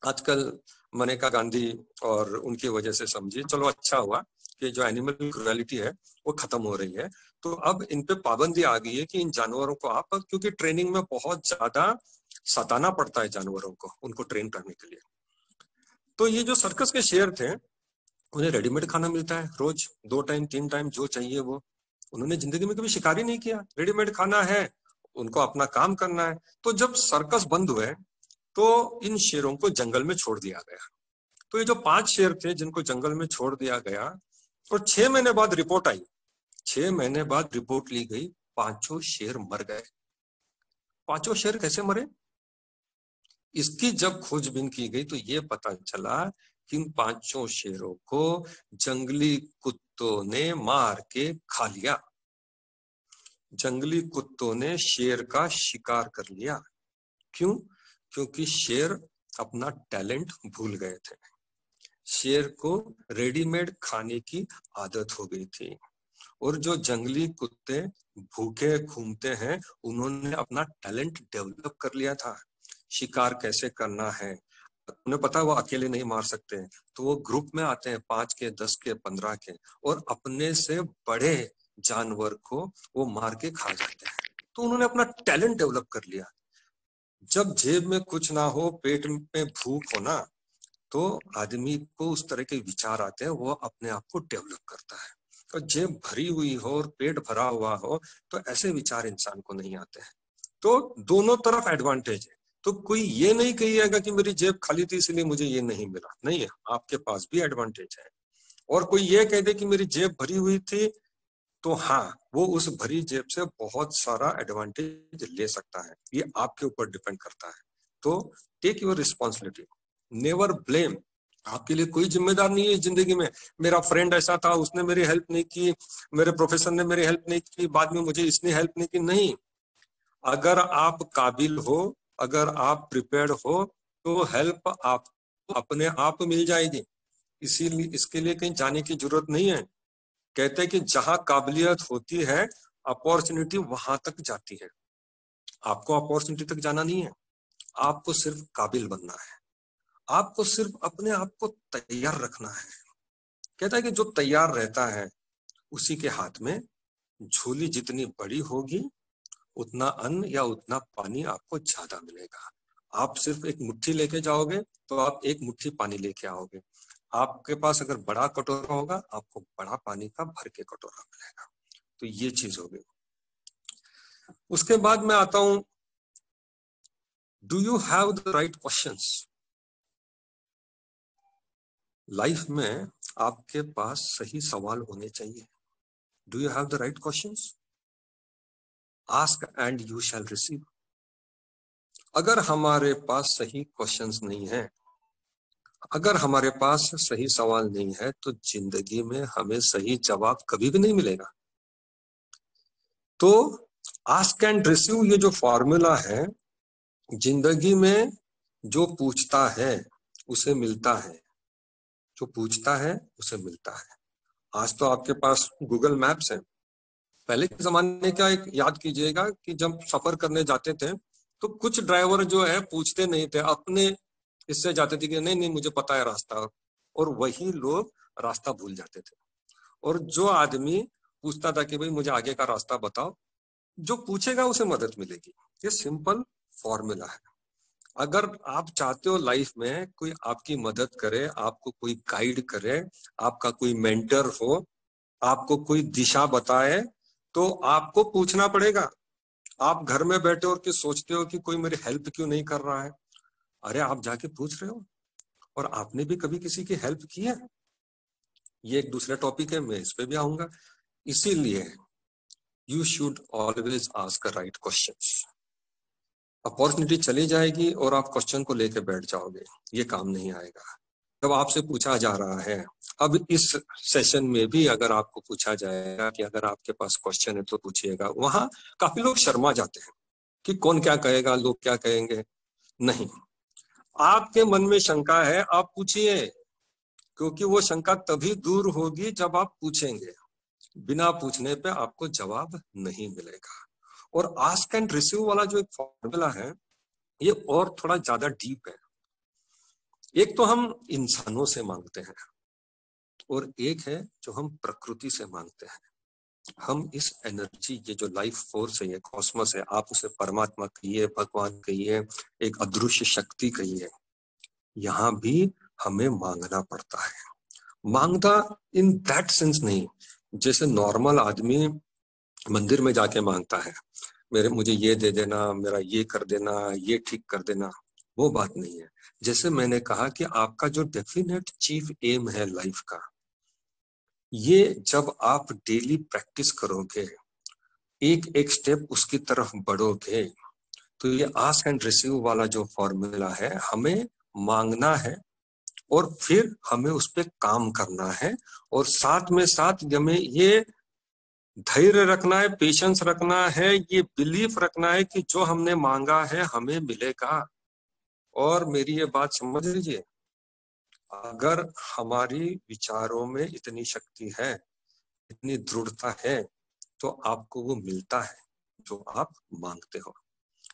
आजकल मनेका गांधी और उनकी वजह से समझिए, चलो अच्छा हुआ कि जो एनिमल क्रुएलिटी है वो खत्म हो रही है। तो अब इन पे पाबंदी आ गई है कि इन जानवरों को आप, क्योंकि ट्रेनिंग में बहुत ज्यादा सताना पड़ता है जानवरों को, उनको ट्रेन करने के लिए। तो ये जो सर्कस के शेर थे उन्हें रेडीमेड खाना मिलता है रोज, 2 टाइम 3 टाइम जो चाहिए वो। उन्होंने जिंदगी में कभी शिकार ही नहीं किया, रेडीमेड खाना है, उनको अपना काम करना है। तो जब सर्कस बंद हुए तो इन शेरों को जंगल में छोड़ दिया गया। तो ये जो 5 शेर थे जिनको जंगल में छोड़ दिया गया, और 6 महीने बाद रिपोर्ट आई, 6 महीने बाद रिपोर्ट ली गई, 5 शेर मर गए। 5 शेर कैसे मरे, इसकी जब खोजबीन की गई तो ये पता चला कि इन 5 शेरों को जंगली कुत्तों ने मार के खा लिया। जंगली कुत्तों ने शेर का शिकार कर लिया। क्यों? क्योंकि शेर अपना टैलेंट भूल गए थे। शेर को रेडीमेड खाने की आदत हो गई थी, और जो जंगली कुत्ते भूखे घूमते हैं उन्होंने अपना टैलेंट डेवलप कर लिया था। शिकार कैसे करना है उन्हें पता, वो अकेले नहीं मार सकते, तो वो ग्रुप में आते हैं, 5 के 10 के 15 के, और अपने से बड़े जानवर को वो मार के खा जाते हैं। तो उन्होंने अपना टैलेंट डेवलप कर लिया। जब जेब में कुछ ना हो, पेट में भूख हो ना, तो आदमी को उस तरह के विचार आते हैं, वो अपने आप को डेवलप करता है। और जेब भरी हुई हो और पेट भरा हुआ हो तो ऐसे विचार इंसान को नहीं आते हैं। तो दोनों तरफ एडवांटेज है। तो कोई ये नहीं कहिएगा कि मेरी जेब खाली थी इसलिए मुझे ये नहीं मिला, नहीं है, आपके पास भी एडवांटेज है। और कोई ये कह दे कि मेरी जेब भरी हुई थी, तो हाँ, वो उस भरी जेब से बहुत सारा एडवांटेज ले सकता है, ये आपके ऊपर डिपेंड करता है। तो take your responsibility, never blame. आपके लिए कोई जिम्मेदार नहीं है जिंदगी में। मेरा फ्रेंड ऐसा था, उसने मेरी हेल्प नहीं की, मेरे प्रोफेसर ने मेरी हेल्प नहीं की, बाद में मुझे इसने हेल्प नहीं की। नहीं, अगर आप काबिल हो, अगर आप प्रिपेयर्ड हो, तो हेल्प आपको अपने आप मिल जाएगी। इसीलिए इसके लिए कहीं जाने की जरूरत नहीं है। कहते हैं कि जहां काबिलियत होती है अपॉर्चुनिटी वहां तक जाती है। आपको अपॉर्चुनिटी तक जाना नहीं है, आपको सिर्फ काबिल बनना है, आपको सिर्फ अपने आप को तैयार रखना है। कहता है कि जो तैयार रहता है उसी के हाथ में झोली जितनी बड़ी होगी उतना अन्न या उतना पानी आपको ज्यादा मिलेगा। आप सिर्फ एक मुट्ठी लेके जाओगे तो आप एक मुट्ठी पानी लेके आओगे। आपके पास अगर बड़ा कटोरा होगा आपको बड़ा पानी का भर के कटोरा मिलेगा। तो ये चीज होगी। उसके बाद मैं आता हूं, do you have the right questions. Life में आपके पास सही सवाल होने चाहिए। Do you have the right questions, ask and you shall receive. अगर हमारे पास सही क्वेश्चंस नहीं है, अगर हमारे पास सही सवाल नहीं है, तो जिंदगी में हमें सही जवाब कभी भी नहीं मिलेगा। तो आस्क एंड रिसीव ये जो फॉर्मूला है, जिंदगी में जो पूछता है उसे मिलता है, जो पूछता है उसे मिलता है। आज तो आपके पास गूगल मैप्स है। पहले के जमाने का एक याद कीजिएगा कि जब सफर करने जाते थे तो कुछ ड्राइवर जो है पूछते नहीं थे, अपने इससे जाते थे कि नहीं नहीं मुझे पता है रास्ता, और वही लोग रास्ता भूल जाते थे। और जो आदमी पूछता था कि भाई मुझे आगे का रास्ता बताओ, जो पूछेगा उसे मदद मिलेगी। ये सिंपल फॉर्मूला है। अगर आप चाहते हो लाइफ में कोई आपकी मदद करे, आपको कोई गाइड करे, आपका कोई मेंटर हो, आपको कोई दिशा बताए, तो आपको पूछना पड़ेगा। आप घर में बैठे और कि सोचते हो कि कोई मेरी हेल्प क्यों नहीं कर रहा है, अरे आप जाके पूछ रहे हो, और आपने भी कभी किसी की हेल्प की है। ये एक दूसरा टॉपिक है, मैं इस पे भी आऊंगा। इसीलिए you should always ask right questions. Opportunity चली जाएगी और आप क्वेश्चन को लेके बैठ जाओगे, ये काम नहीं आएगा। जब आपसे पूछा जा रहा है, अब इस सेशन में भी अगर आपको पूछा जाएगा कि अगर आपके पास क्वेश्चन है तो पूछिएगा, वहां काफी लोग शर्मा जाते हैं कि कौन क्या कहेगा, लोग क्या कहेंगे। नहीं, आपके मन में शंका है, आप पूछिए, क्योंकि वो शंका तभी दूर होगी जब आप पूछेंगे। बिना पूछने पे आपको जवाब नहीं मिलेगा। और आस्क एंड रिसीव वाला जो एक फॉर्मूला है, ये और थोड़ा ज्यादा डीप है। एक तो हम इंसानों से मांगते हैं और एक है जो हम प्रकृति से मांगते हैं। हम इस एनर्जी, ये जो लाइफ फोर्स है, ये कॉस्मस है, आप उसे परमात्मा कहिए, भगवान कहिए, एक अदृश्य शक्ति कहिए, यहाँ भी हमें मांगना पड़ता है। मांगना इन दैट सेंस नहीं जैसे नॉर्मल आदमी मंदिर में जाके मांगता है, मुझे ये दे देना, मेरा ये कर देना, ये ठीक कर देना, वो बात नहीं है। जैसे मैंने कहा कि आपका जो डेफिनेट चीफ एम है लाइफ का, ये जब आप डेली प्रैक्टिस करोगे, एक एक स्टेप उसकी तरफ बढ़ोगे, तो ये आस्क एंड रिसीव वाला जो फॉर्मूला है, हमें मांगना है और फिर हमें उस पर काम करना है, और साथ में साथ हमें ये धैर्य रखना है, पेशेंस रखना है, ये बिलीफ रखना है कि जो हमने मांगा है हमें मिलेगा। और मेरी ये बात समझ लीजिए, अगर हमारी विचारों में इतनी शक्ति है, इतनी दृढ़ता है, तो आपको वो मिलता है जो आप मांगते हो।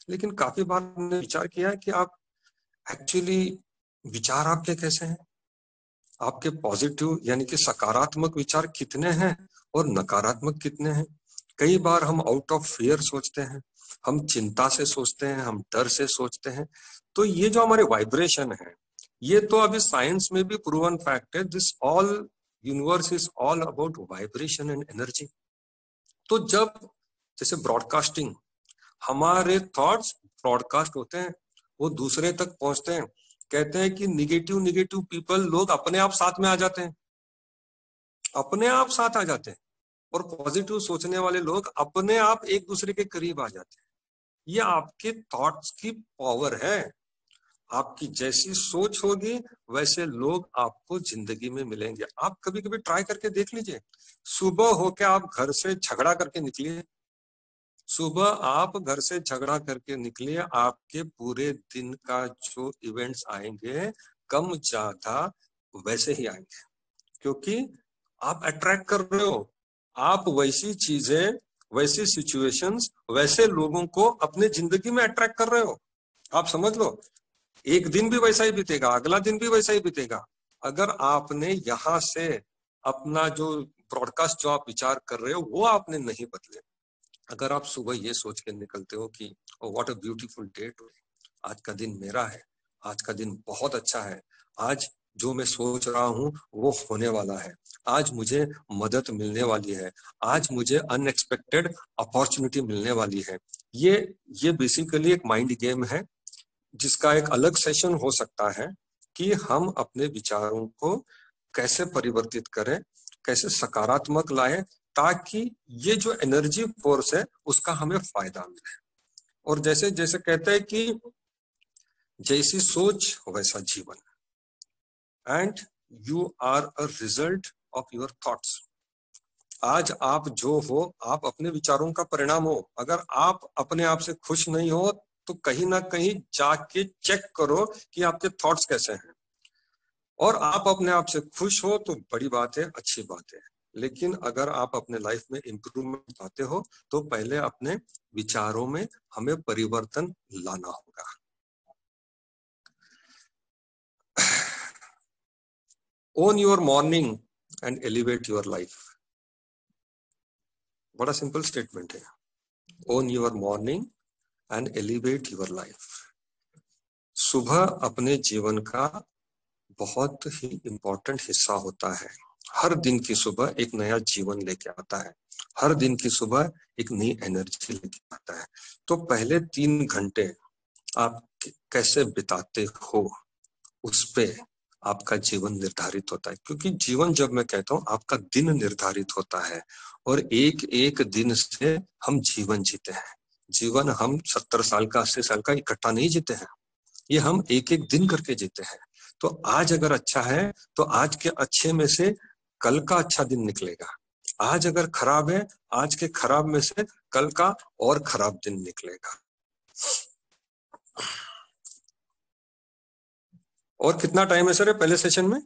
लेकिन काफी बार हमने विचार किया है कि आप एक्चुअली विचार आपके कैसे हैं, आपके पॉजिटिव यानी कि सकारात्मक विचार कितने हैं और नकारात्मक कितने हैं। कई बार हम आउट ऑफ फियर सोचते हैं, हम चिंता से सोचते हैं, हम डर से सोचते हैं। तो ये जो हमारे वाइब्रेशन है, ये तो अभी साइंस में भी प्रूवन फैक्ट है। This all universe is all about vibration and energy. तो जब जैसे ब्रॉडकास्टिंग, हमारे थॉट्स ब्रॉडकास्ट होते हैं, वो दूसरे तक पहुंचते हैं। कहते हैं कि निगेटिव निगेटिव पीपल, लोग अपने आप साथ में आ जाते हैं, अपने आप साथ आ जाते हैं, और पॉजिटिव सोचने वाले लोग अपने आप एक दूसरे के करीब आ जाते हैं। ये आपके थॉट्स की पावर है। आपकी जैसी सोच होगी वैसे लोग आपको जिंदगी में मिलेंगे। आप कभी कभी ट्राई करके देख लीजिए। सुबह होके आप घर से झगड़ा करके निकलिए, सुबह आप घर से झगड़ा करके निकलिए, आपके पूरे दिन का जो इवेंट्स आएंगे कम ज्यादा वैसे ही आएंगे, क्योंकि आप अट्रैक्ट कर रहे हो। आप वैसी चीजें, वैसी सिचुएशंस, वैसे लोगों को अपने जिंदगी में अट्रैक्ट कर रहे हो। आप समझ लो, एक दिन भी वैसा ही बीतेगा, अगला दिन भी वैसा ही बीतेगा। अगर आपने यहाँ से अपना जो ब्रॉडकास्ट, जो आप विचार कर रहे हो, वो आपने नहीं बदले। अगर आप सुबह ये सोच के निकलते हो कि what a beautiful day today, आज का दिन मेरा है, आज का दिन बहुत अच्छा है, आज जो मैं सोच रहा हूँ वो होने वाला है, आज मुझे मदद मिलने वाली है, आज मुझे अनएक्सपेक्टेड अपॉर्चुनिटी मिलने वाली है। ये बेसिकली एक माइंड गेम है, जिसका एक अलग सेशन हो सकता है कि हम अपने विचारों को कैसे परिवर्तित करें, कैसे सकारात्मक लाएं, ताकि ये जो एनर्जी फोर्स है उसका हमें फायदा मिले। और जैसे जैसे कहते हैं कि जैसी सोच वैसा जीवन, and you are a result of your thoughts. आज आप जो हो, आप अपने विचारों का परिणाम हो। अगर आप अपने आप से खुश नहीं हो तो कहीं ना कहीं जाके चेक करो कि आपके थॉट्स कैसे हैं। और आप अपने आप से खुश हो तो बड़ी बात है, अच्छी बात है। लेकिन अगर आप अपने लाइफ में इंप्रूवमेंट चाहते हो तो पहले अपने विचारों में हमें परिवर्तन लाना होगा। Own your morning and elevate your life. बड़ा सिंपल स्टेटमेंट है। Own your morning and elevate your life. सुबह अपने जीवन का बहुत ही इंपॉर्टेंट हिस्सा होता है। हर दिन की सुबह एक नया जीवन लेके आता है, हर दिन की सुबह एक नई एनर्जी लेके आता है। तो पहले 3 घंटे आप कैसे बिताते हो, उस पे आपका जीवन निर्धारित होता है। क्योंकि जीवन, जब मैं कहता हूँ, आपका दिन निर्धारित होता है, और एक एक दिन से हम जीवन जीते हैं। जीवन हम 70 साल का, 80 साल का इकट्ठा नहीं जीते हैं, ये हम एक एक दिन करके जीते हैं। तो आज अगर अच्छा है तो आज के अच्छे में से कल का अच्छा दिन निकलेगा। आज अगर खराब है, आज के खराब में से कल का और खराब दिन निकलेगा। और कितना टाइम है सर पहले सेशन में?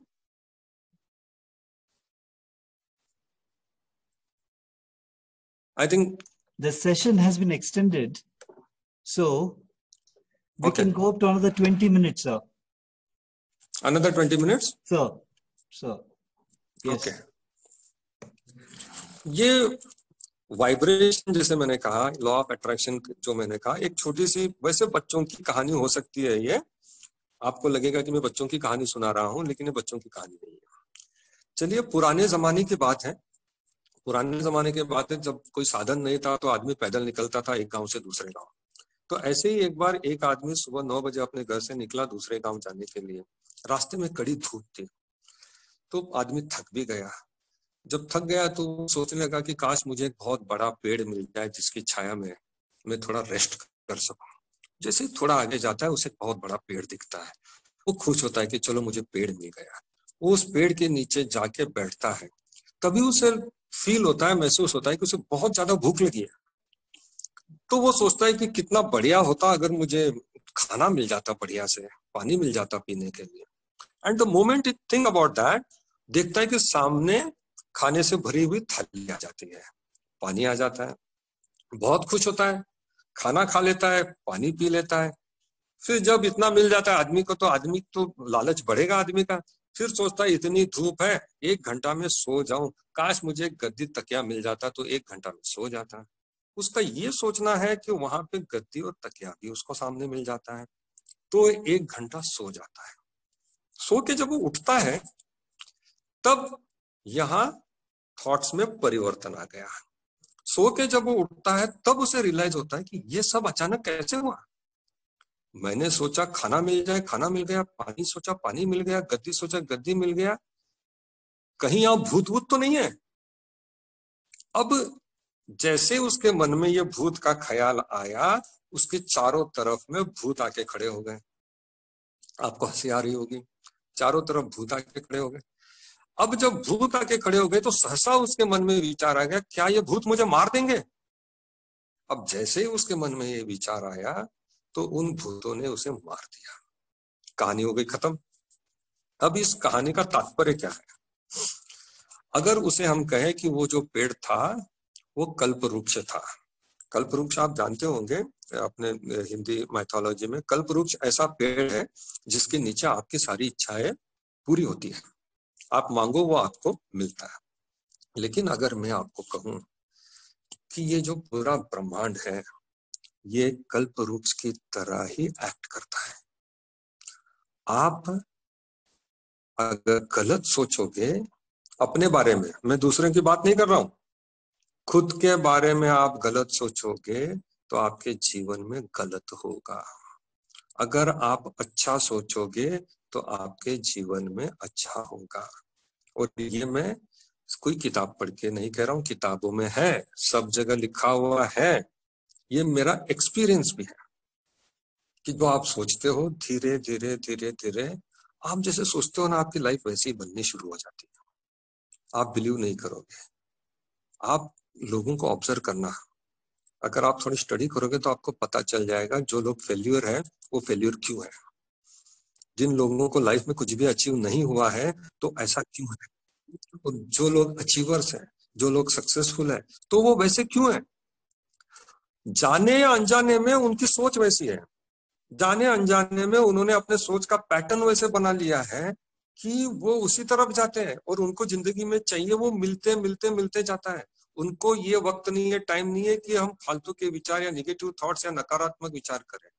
I think the session has been extended, so we can go up to another 20 minutes, sir. Another 20 minutes? Sir. Yes. Okay. ये वाइब्रेशन, जैसे मैंने कहा, लॉ ऑफ अट्रैक्शन जो मैंने कहा, एक छोटी सी वैसे बच्चों की कहानी हो सकती है। ये आपको लगेगा कि मैं बच्चों की कहानी सुना रहा हूं, लेकिन ये बच्चों की कहानी नहीं है। चलिए, पुराने जमाने की बात है। पुराने जमाने की बात है, जब कोई साधन नहीं था तो आदमी पैदल निकलता था एक गांव से दूसरे गांव। तो ऐसे ही एक बार एक आदमी सुबह 9 बजे अपने घर से निकला दूसरे गांव जाने के लिए। रास्ते में कड़ी धूप थी, तो आदमी थक भी गया। जब थक गया तो सोचने लगा कि काश मुझे एक बहुत बड़ा पेड़ मिल जाए जिसकी छाया में मैं थोड़ा रेस्ट कर सकूं। जैसे थोड़ा आगे जाता है, उसे बहुत बड़ा पेड़ दिखता है। वो खुश होता है कि चलो मुझे पेड़ मिल गया। वो उस पेड़ के नीचे जाके बैठता है। तभी उसे फील होता है, महसूस होता है कि उसे बहुत ज्यादा भूख लगी है। तो वो सोचता है कि कितना बढ़िया होता अगर मुझे खाना मिल जाता, बढ़िया से पानी मिल जाता पीने के लिए। And the moment it think about that, देखता है कि सामने खाने से भरी हुई थाली आ जाती है, पानी आ जाता है। बहुत खुश होता है, खाना खा लेता है, पानी पी लेता है। फिर जब इतना मिल जाता है आदमी को, तो आदमी तो लालच बढ़ेगा आदमी का। फिर सोचता है इतनी धूप है, 1 घंटा में सो जाऊं, काश मुझे गद्दी तकिया मिल जाता तो 1 घंटा में सो जाता। उसका ये सोचना है कि वहां पे गद्दी और तकिया भी उसको सामने मिल जाता है, तो 1 घंटा सो जाता है। सो के जब वो उठता है तब यहाँ थॉट्स में परिवर्तन आ गया। सो के जब वो उठता है तब उसे रियलाइज होता है कि ये सब अचानक कैसे हुआ। मैंने सोचा खाना मिल जाए, खाना मिल गया, पानी सोचा पानी मिल गया, गद्दी सोचा गद्दी मिल गया, कहीं यहाँ भूत भूत तो नहीं है। अब जैसे उसके मन में ये भूत का ख्याल आया, उसके चारों तरफ में भूत आके खड़े हो गए। आपको हंसी आ रही होगी, चारों तरफ भूत आके खड़े हो गए। अब जब भूत आके खड़े हो गए तो सहसा उसके मन में विचार आ गया, क्या ये भूत मुझे मार देंगे। अब जैसे ही उसके मन में ये विचार आया तो उन भूतों ने उसे मार दिया। कहानी हो गई खत्म। अब इस कहानी का तात्पर्य क्या है? अगर उसे हम कहें कि वो जो पेड़ था वो कल्पवृक्ष था। कल्पवृक्ष आप जानते होंगे अपने हिंदी माइथोलॉजी में, कल्पवृक्ष ऐसा पेड़ है जिसके नीचे आपकी सारी इच्छाएं पूरी होती है, आप मांगो वो आपको मिलता है। लेकिन अगर मैं आपको कहूं कि ये जो पूरा ब्रह्मांड है ये कल्पवृक्ष की तरह ही एक्ट करता है। आप अगर गलत सोचोगे अपने बारे में, मैं दूसरे की बात नहीं कर रहा हूं, खुद के बारे में आप गलत सोचोगे तो आपके जीवन में गलत होगा। अगर आप अच्छा सोचोगे तो आपके जीवन में अच्छा होगा। और ये मैं कोई किताब पढ़ के नहीं कह रहा हूं, किताबों में है, सब जगह लिखा हुआ है। ये मेरा एक्सपीरियंस भी है कि जो आप सोचते हो धीरे धीरे धीरे धीरे आप जैसे सोचते हो ना, आपकी लाइफ वैसे ही बननी शुरू हो जाती है। आप बिलीव नहीं करोगे। आप लोगों को ऑब्जर्व करना, अगर आप थोड़ी स्टडी करोगे तो आपको पता चल जाएगा जो लोग फेल्यूर है वो फेल्यूर क्यों है। जिन लोगों को लाइफ में कुछ भी अचीव नहीं हुआ है तो ऐसा क्यों है। और जो लोग अचीवर्स हैं, जो लोग सक्सेसफुल है, तो वो वैसे क्यों है। जाने या अनजाने में उनकी सोच वैसी है, जाने अनजाने में उन्होंने अपने सोच का पैटर्न वैसे बना लिया है कि वो उसी तरफ जाते हैं और उनको जिंदगी में चाहिए वो मिलते मिलते मिलते जाता है। उनको ये वक्त नहीं है, टाइम नहीं है कि हम फालतू के विचार या नेगेटिव थॉट्स या नकारात्मक विचार करें।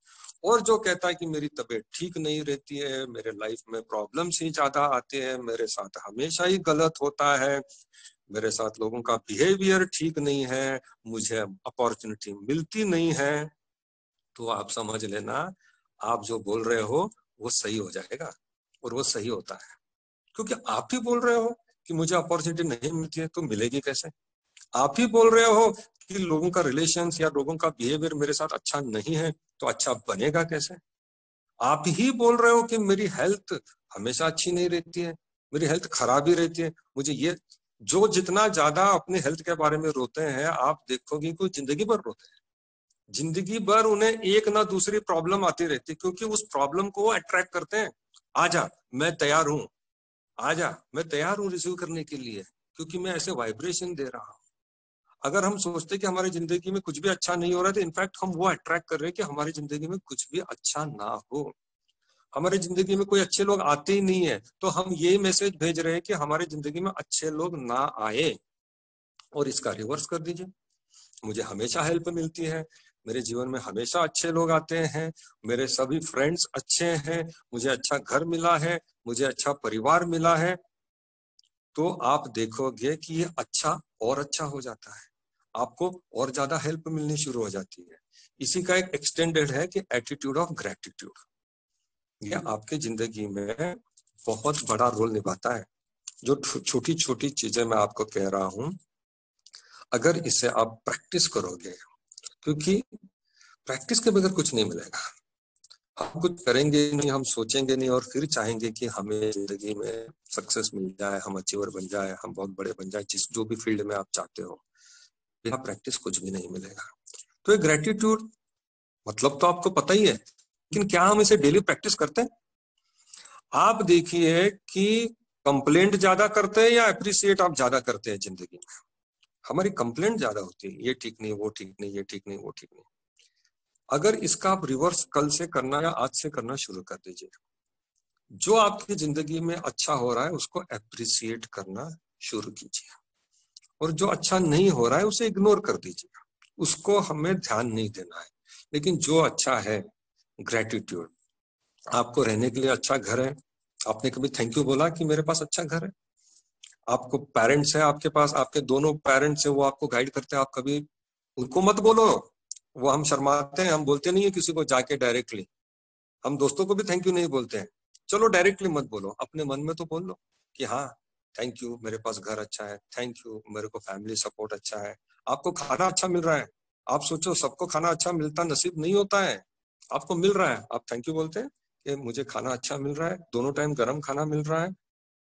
और जो कहता है कि मेरी तबीयत ठीक नहीं रहती है, मेरे लाइफ में प्रॉब्लम्स ही ज्यादा आते हैं, मेरे साथ हमेशा ही गलत होता है, मेरे साथ लोगों का बिहेवियर ठीक नहीं है, मुझे अपॉर्चुनिटी मिलती नहीं है, तो आप समझ लेना आप जो बोल रहे हो वो सही हो जाएगा। और वो सही होता है क्योंकि आप ही बोल रहे हो कि मुझे अपॉर्चुनिटी नहीं मिलती है, तो मिलेगी कैसे। आप ही बोल रहे हो कि लोगों का रिलेशंस या लोगों का बिहेवियर मेरे साथ अच्छा नहीं है, तो अच्छा बनेगा कैसे। आप ही बोल रहे हो कि मेरी हेल्थ हमेशा अच्छी नहीं रहती है, मेरी हेल्थ खराब ही रहती है, मुझे ये, जो जितना ज्यादा अपने हेल्थ के बारे में रोते हैं आप देखोगे कि जिंदगी भर रोते हैं, जिंदगी भर उन्हें एक ना दूसरी प्रॉब्लम आती रहती है, क्योंकि उस प्रॉब्लम को वो अट्रैक्ट करते हैं। आजा मैं तैयार हूं, आजा मैं तैयार हूं रिसीव करने के लिए, क्योंकि मैं ऐसे वाइब्रेशन दे रहा हूं। अगर हम सोचते कि हमारी जिंदगी में कुछ भी अच्छा नहीं हो रहा है तो इनफैक्ट हम वो अट्रैक्ट कर रहे हैं कि हमारी जिंदगी में कुछ भी अच्छा ना हो। हमारी जिंदगी में कोई अच्छे लोग आते ही नहीं है तो हम ये मैसेज भेज रहे हैं कि हमारी जिंदगी में अच्छे लोग ना आए। और इसका रिवर्स कर दीजिए, मुझे हमेशा हेल्प मिलती है, मेरे जीवन में हमेशा अच्छे लोग आते हैं, मेरे सभी फ्रेंड्स अच्छे हैं, मुझे अच्छा घर मिला है, मुझे अच्छा परिवार मिला है, तो आप देखोगे कि ये अच्छा और अच्छा हो जाता है, आपको और ज्यादा हेल्प मिलनी शुरू हो जाती है। इसी का एक एक्सटेंडेड है कि एटीट्यूड ऑफ ग्रेटिट्यूड। ये आपके जिंदगी में बहुत बड़ा रोल निभाता है। जो छोटी छोटी चीजें मैं आपको कह रहा हूं, अगर इसे आप प्रैक्टिस करोगे, क्योंकि प्रैक्टिस के बगैर कुछ नहीं मिलेगा। हम कुछ करेंगे नहीं, हम सोचेंगे नहीं और फिर चाहेंगे कि हमें जिंदगी में सक्सेस मिल जाए, हम अचीवर बन जाए, हम बहुत बड़े बन जाए, जिस जो भी फील्ड में आप चाहते हो, बिना प्रैक्टिस कुछ भी नहीं मिलेगा। तो ये ग्रेटिट्यूड मतलब तो आपको पता ही है, लेकिन क्या हम इसे डेली प्रैक्टिस करते हैं? आप देखिए कि कंप्लेंट ज्यादा करते हैं या अप्रिसिएट आप ज्यादा करते हैं जिंदगी में। हमारी कंप्लेंट ज्यादा होती है, ये ठीक नहीं, वो ठीक नहीं, ये ठीक नहीं, वो ठीक नहीं। अगर इसका आप रिवर्स कल से करना या आज से करना शुरू कर दीजिए, जो आपकी जिंदगी में अच्छा हो रहा है उसको अप्रिसिएट करना शुरू कीजिए, और जो अच्छा नहीं हो रहा है उसे इग्नोर कर दीजिए, उसको हमें ध्यान नहीं देना है। लेकिन जो अच्छा है, ग्रेटिट्यूड, आपको रहने के लिए अच्छा घर है, आपने कभी थैंक यू बोला कि मेरे पास अच्छा घर है? आपको पेरेंट्स है आपके पास, आपके दोनों पेरेंट्स है, वो आपको गाइड करते हैं, आप कभी उनको मत बोलो। वो हम शर्माते हैं, हम बोलते नहीं है किसी को जाके डायरेक्टली। हम दोस्तों को भी थैंक यू नहीं बोलते हैं। चलो डायरेक्टली मत बोलो, अपने मन में तो बोल लो कि हाँ थैंक यू, मेरे पास घर अच्छा है, थैंक यू मेरे को फैमिली सपोर्ट अच्छा है, आपको खाना अच्छा मिल रहा है। आप सोचो सबको खाना अच्छा मिलता नसीब नहीं होता है, आपको मिल रहा है, आप थैंक यू बोलते हैं कि मुझे खाना अच्छा मिल रहा है, दोनों टाइम गर्म खाना मिल रहा है,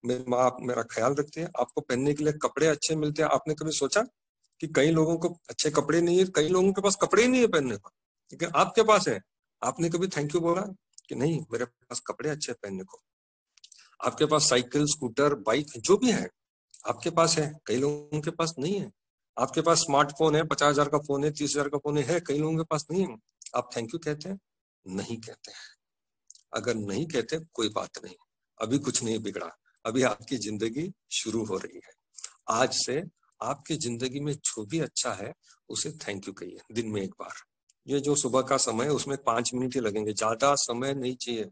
मेरी माँ मेरा ख्याल रखती है, आपको पहनने के लिए कपड़े अच्छे मिलते हैं। आपने कभी सोचा कि कई लोगों को अच्छे कपड़े नहीं है, कई लोगों के पास कपड़े ही नहीं है पहनने को, लेकिन आपके पास है? आपने कभी थैंक यू बोला कि नहीं मेरे पास कपड़े अच्छे पहनने को? आपके पास साइकिल स्कूटर बाइक जो भी है आपके पास है, कई लोगों के पास नहीं है। आपके पास स्मार्टफोन है, 50,000 का फोन है, 30,000 का फोन है, कई लोगों के पास नहीं है। आप थैंक यू कहते हैं? नहीं कहते हैं। अगर नहीं कहते कोई बात नहीं, अभी कुछ नहीं बिगड़ा, अभी आपकी जिंदगी शुरू हो रही है। आज से आपकी जिंदगी में जो भी अच्छा है उसे थैंक यू कहिए दिन में एक बार। ये जो सुबह का समय है उसमें 5 मिनट ही लगेंगे, ज्यादा समय नहीं चाहिए।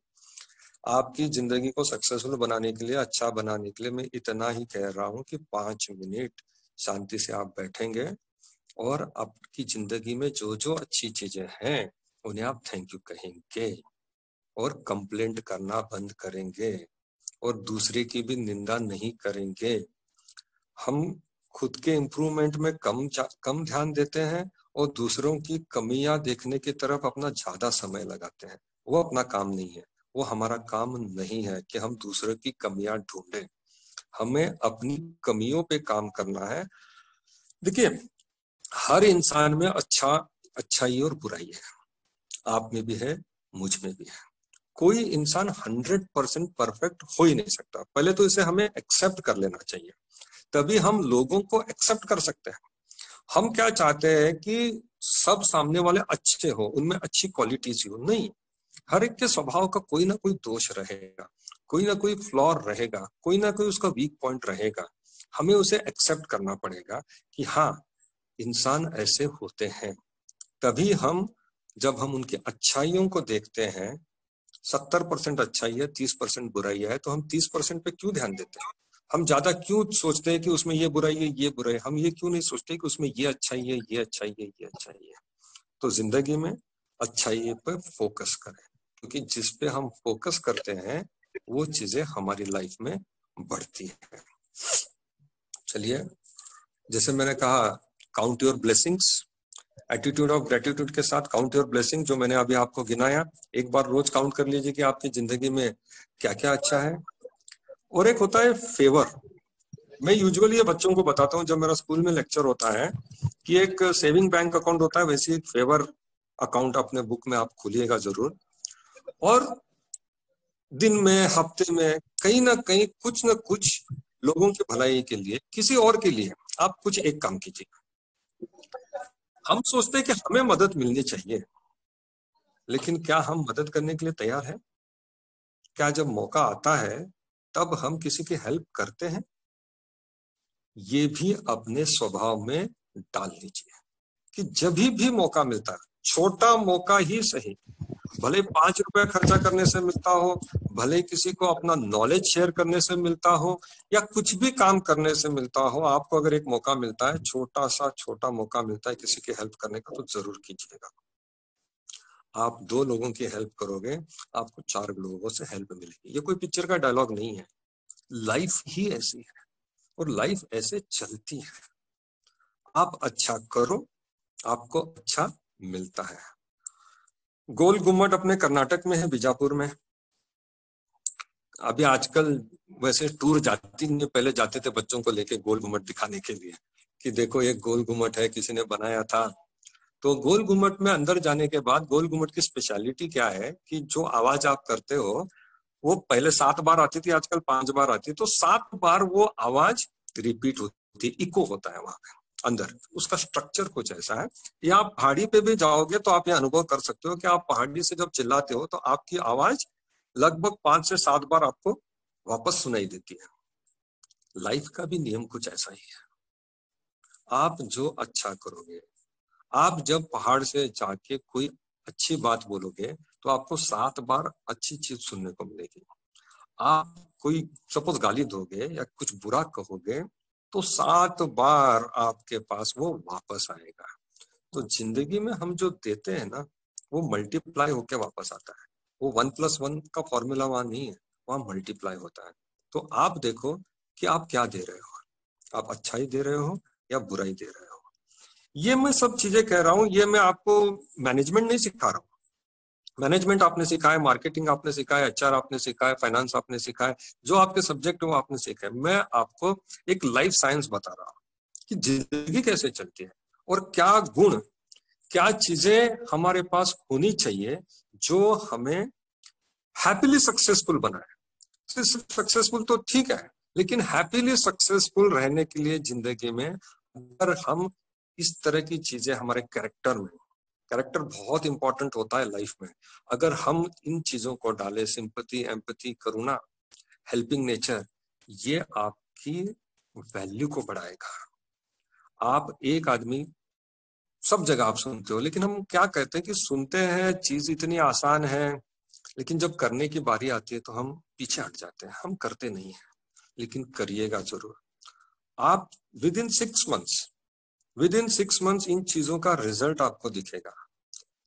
आपकी जिंदगी को सक्सेसफुल बनाने के लिए, अच्छा बनाने के लिए मैं इतना ही कह रहा हूँ कि 5 मिनट शांति से आप बैठेंगे और आपकी जिंदगी में जो जो अच्छी चीजें हैं उन्हें आप थैंक यू कहेंगे और कंप्लेंट करना बंद करेंगे और दूसरे की भी निंदा नहीं करेंगे। हम खुद के इम्प्रूवमेंट में कम ध्यान देते हैं और दूसरों की कमियां देखने की तरफ अपना ज्यादा समय लगाते हैं। वो अपना काम नहीं है, वो हमारा काम नहीं है कि हम दूसरों की कमियां ढूंढें। हमें अपनी कमियों पे काम करना है। देखिए हर इंसान में अच्छाई और बुराई है, आप में भी है, मुझ में भी है। कोई इंसान 100% परफेक्ट हो ही नहीं सकता। पहले तो इसे हमें एक्सेप्ट कर लेना चाहिए, तभी हम लोगों को एक्सेप्ट कर सकते हैं। हम क्या चाहते हैं कि सब सामने वाले अच्छे हो, उनमें अच्छी क्वालिटीज हो, नहीं, हर एक के स्वभाव का कोई ना कोई दोष रहेगा, कोई ना कोई फ्लॉ रहेगा, कोई ना कोई उसका वीक पॉइंट रहेगा। हमें उसे एक्सेप्ट करना पड़ेगा कि हाँ इंसान ऐसे होते हैं। तभी हम जब हम उनकी अच्छाइयों को देखते हैं, 70% अच्छाई है 30% बुराई है, तो हम 30% पे क्यों ध्यान देते हैं? हम ज्यादा क्यों सोचते हैं कि उसमें ये बुराई है ये बुराई है? हम ये क्यों नहीं सोचते कि उसमें ये अच्छाई है ये अच्छाई है ये अच्छाई है? तो जिंदगी में अच्छाई पर फोकस करें, क्योंकि जिस पे हम फोकस करते हैं वो चीजें हमारी लाइफ में बढ़ती है। चलिए, जैसे मैंने कहा count your blessings, attitude of gratitude के साथ काउंट योर ब्लेसिंग, जो मैंने अभी आपको गिनाया, एक बार रोज काउंट कर लीजिए कि आपकी जिंदगी में क्या क्या अच्छा है। और एक होता है फेवर। मैं यूजुअली ये बच्चों को बताता हूँ जब मेरा स्कूल में लेक्चर होता है कि एक सेविंग बैंक अकाउंट होता है, वैसे एक फेवर अकाउंट अपने बुक में आप खोलिएगा जरूर, और दिन में हफ्ते में कहीं ना कहीं कुछ ना कुछ लोगों की भलाई के लिए, किसी और के लिए आप कुछ एक काम कीजिए। हम सोचते हैं कि हमें मदद मिलनी चाहिए, लेकिन क्या हम मदद करने के लिए तैयार हैं? क्या जब मौका आता है तब हम किसी की हेल्प करते हैं? ये भी अपने स्वभाव में डाल लीजिए कि जब भी मौका मिलता है, छोटा मौका ही सही, भले 5 रुपए खर्चा करने से मिलता हो, भले किसी को अपना नॉलेज शेयर करने से मिलता हो, या कुछ भी काम करने से मिलता हो, आपको अगर एक मौका मिलता है, छोटा मौका मिलता है किसी की हेल्प करने का, तो जरूर कीजिएगा। आप 2 लोगों की हेल्प करोगे, आपको 4 लोगों से हेल्प मिलेगी। ये कोई पिक्चर का डायलॉग नहीं है, लाइफ ही ऐसी है और लाइफ ऐसे चलती है। आप अच्छा करो, आपको अच्छा मिलता है। गोल गुम्मट अपने कर्नाटक में है, बीजापुर में। अभी आजकल वैसे टूर जाती नहीं, पहले जाते थे बच्चों को लेके गोल गुम्मट दिखाने के लिए कि देखो एक गोल गुम्मट है, किसी ने बनाया था। तो गोल गुम्मट में अंदर जाने के बाद गोल गुम्मट की स्पेशलिटी क्या है कि जो आवाज आप करते हो वो पहले 7 बार आती थी, आजकल 5 बार आती है। तो 7 बार वो आवाज रिपीट होती है, इको होता है वहां पे अंदर। उसका स्ट्रक्चर कुछ ऐसा है। या आप पहाड़ी पे भी जाओगे तो आप ये अनुभव कर सकते हो कि आप पहाड़ी से जब चिल्लाते हो तो आपकी आवाज लगभग 5 से 7 बार आपको वापस सुनाई देती है। लाइफ का भी नियम कुछ ऐसा ही है। आप जो अच्छा करोगे, आप जब पहाड़ से जाके कोई अच्छी बात बोलोगे तो आपको 7 बार अच्छी चीज सुनने को मिलेगी। आप कोई सपोज गाली दोगे या कुछ बुरा कहोगे तो 7 बार आपके पास वो वापस आएगा। तो जिंदगी में हम जो देते हैं ना वो मल्टीप्लाई होके वापस आता है। वो 1+1 का फॉर्मूला वहां नहीं है, वहां मल्टीप्लाई होता है। तो आप देखो कि आप क्या दे रहे हो, आप अच्छाई दे रहे हो या बुराई दे रहे हो। ये मैं सब चीजें कह रहा हूँ, ये मैं आपको मैनेजमेंट नहीं सिखा रहा हूँ। मैनेजमेंट आपने सीखा है, मार्केटिंग आपने सीखा है, एचआर आपने सीखा है, फाइनेंस आपने सीखा है, जो आपके सब्जेक्ट है वो आपने सीखा है। मैं आपको एक लाइफ साइंस बता रहा हूँ कि जिंदगी कैसे चलती है और क्या गुण, क्या चीजें हमारे पास होनी चाहिए जो हमें हैप्पीली सक्सेसफुल बनाए। सक्सेसफुल तो ठीक है, लेकिन हैप्पीली सक्सेसफुल रहने के लिए जिंदगी में अगर हम इस तरह की चीजें हमारे कैरेक्टर में, कैरेक्टर बहुत इंपॉर्टेंट होता है लाइफ में, अगर हम इन चीजों को डालें, सिंपैथी, एम्पैथी, करुणा, हेल्पिंग नेचर, ये आपकी वैल्यू को बढ़ाएगा। आप एक आदमी, सब जगह आप सुनते हो, लेकिन हम क्या कहते हैं कि सुनते हैं, चीज इतनी आसान है, लेकिन जब करने की बारी आती है तो हम पीछे हट जाते हैं, हम करते नहीं है। लेकिन करिएगा जरूर। आप विद इन 6 मंथ्स इन चीजों का रिजल्ट आपको दिखेगा।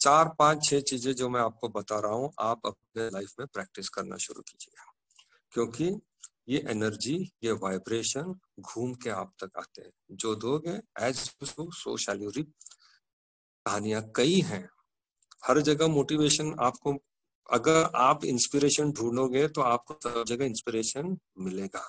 4, 5, 6 चीजें जो मैं आपको बता रहा हूं, आप अपने लाइफ में प्रैक्टिस करना शुरू कीजिएगा, क्योंकि ये एनर्जी, ये वाइब्रेशन घूम के आप तक आते हैं। जो दोगे as so shall you reap. कहानियां कई हैं, हर जगह मोटिवेशन आपको, अगर आप इंस्पिरेशन ढूंढोगे तो आपको सब जगह इंस्पिरेशन मिलेगा।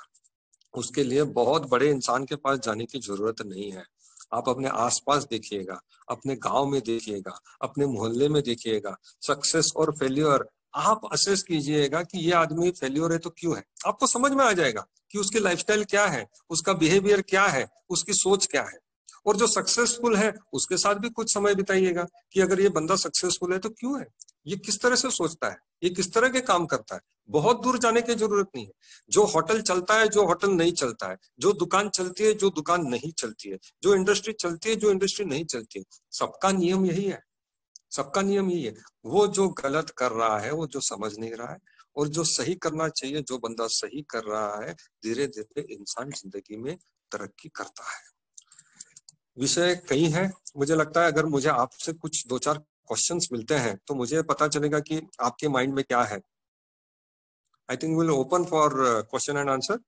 उसके लिए बहुत बड़े इंसान के पास जाने की जरूरत नहीं है। आप अपने आसपास देखिएगा, अपने गांव में देखिएगा, अपने मोहल्ले में देखिएगा, सक्सेस और फेल्योर आप असेस कीजिएगा कि ये आदमी फेल्योर है तो क्यों है। आपको समझ में आ जाएगा कि उसकी लाइफस्टाइल क्या है, उसका बिहेवियर क्या है, उसकी सोच क्या है। और जो सक्सेसफुल है उसके साथ भी कुछ समय बिताइएगा कि अगर ये बंदा सक्सेसफुल है तो क्यों है, ये किस तरह से सोचता है, ये किस तरह के काम करता है। बहुत दूर जाने की जरूरत नहीं है। जो होटल चलता है, जो होटल नहीं चलता है, जो दुकान चलती है, जो दुकान नहीं चलती है, जो इंडस्ट्री चलती है, जो इंडस्ट्री नहीं चलती है, सबका नियम यही है, सबका नियम यही है। वो जो गलत कर रहा है, वो जो समझ नहीं रहा है, और जो सही करना चाहिए, जो बंदा सही कर रहा है, धीरे धीरे इंसान जिंदगी में तरक्की करता है। विषय कई हैं। मुझे लगता है अगर मुझे आपसे कुछ 2-4 क्वेश्चंस मिलते हैं तो मुझे पता चलेगा कि आपके माइंड में क्या है। I think will open for question and answer.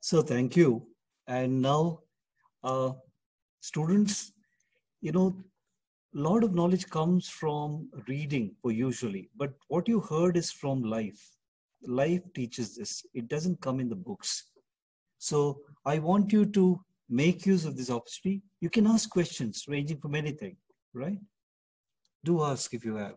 So thank you. And now, students, you know, a lot of knowledge comes from reading for usually, but what you heard is from life. Life teaches this. It doesn't come in the books. So I want you to make use of this opportunity. You can ask questions ranging from anything, right? Do ask if you have.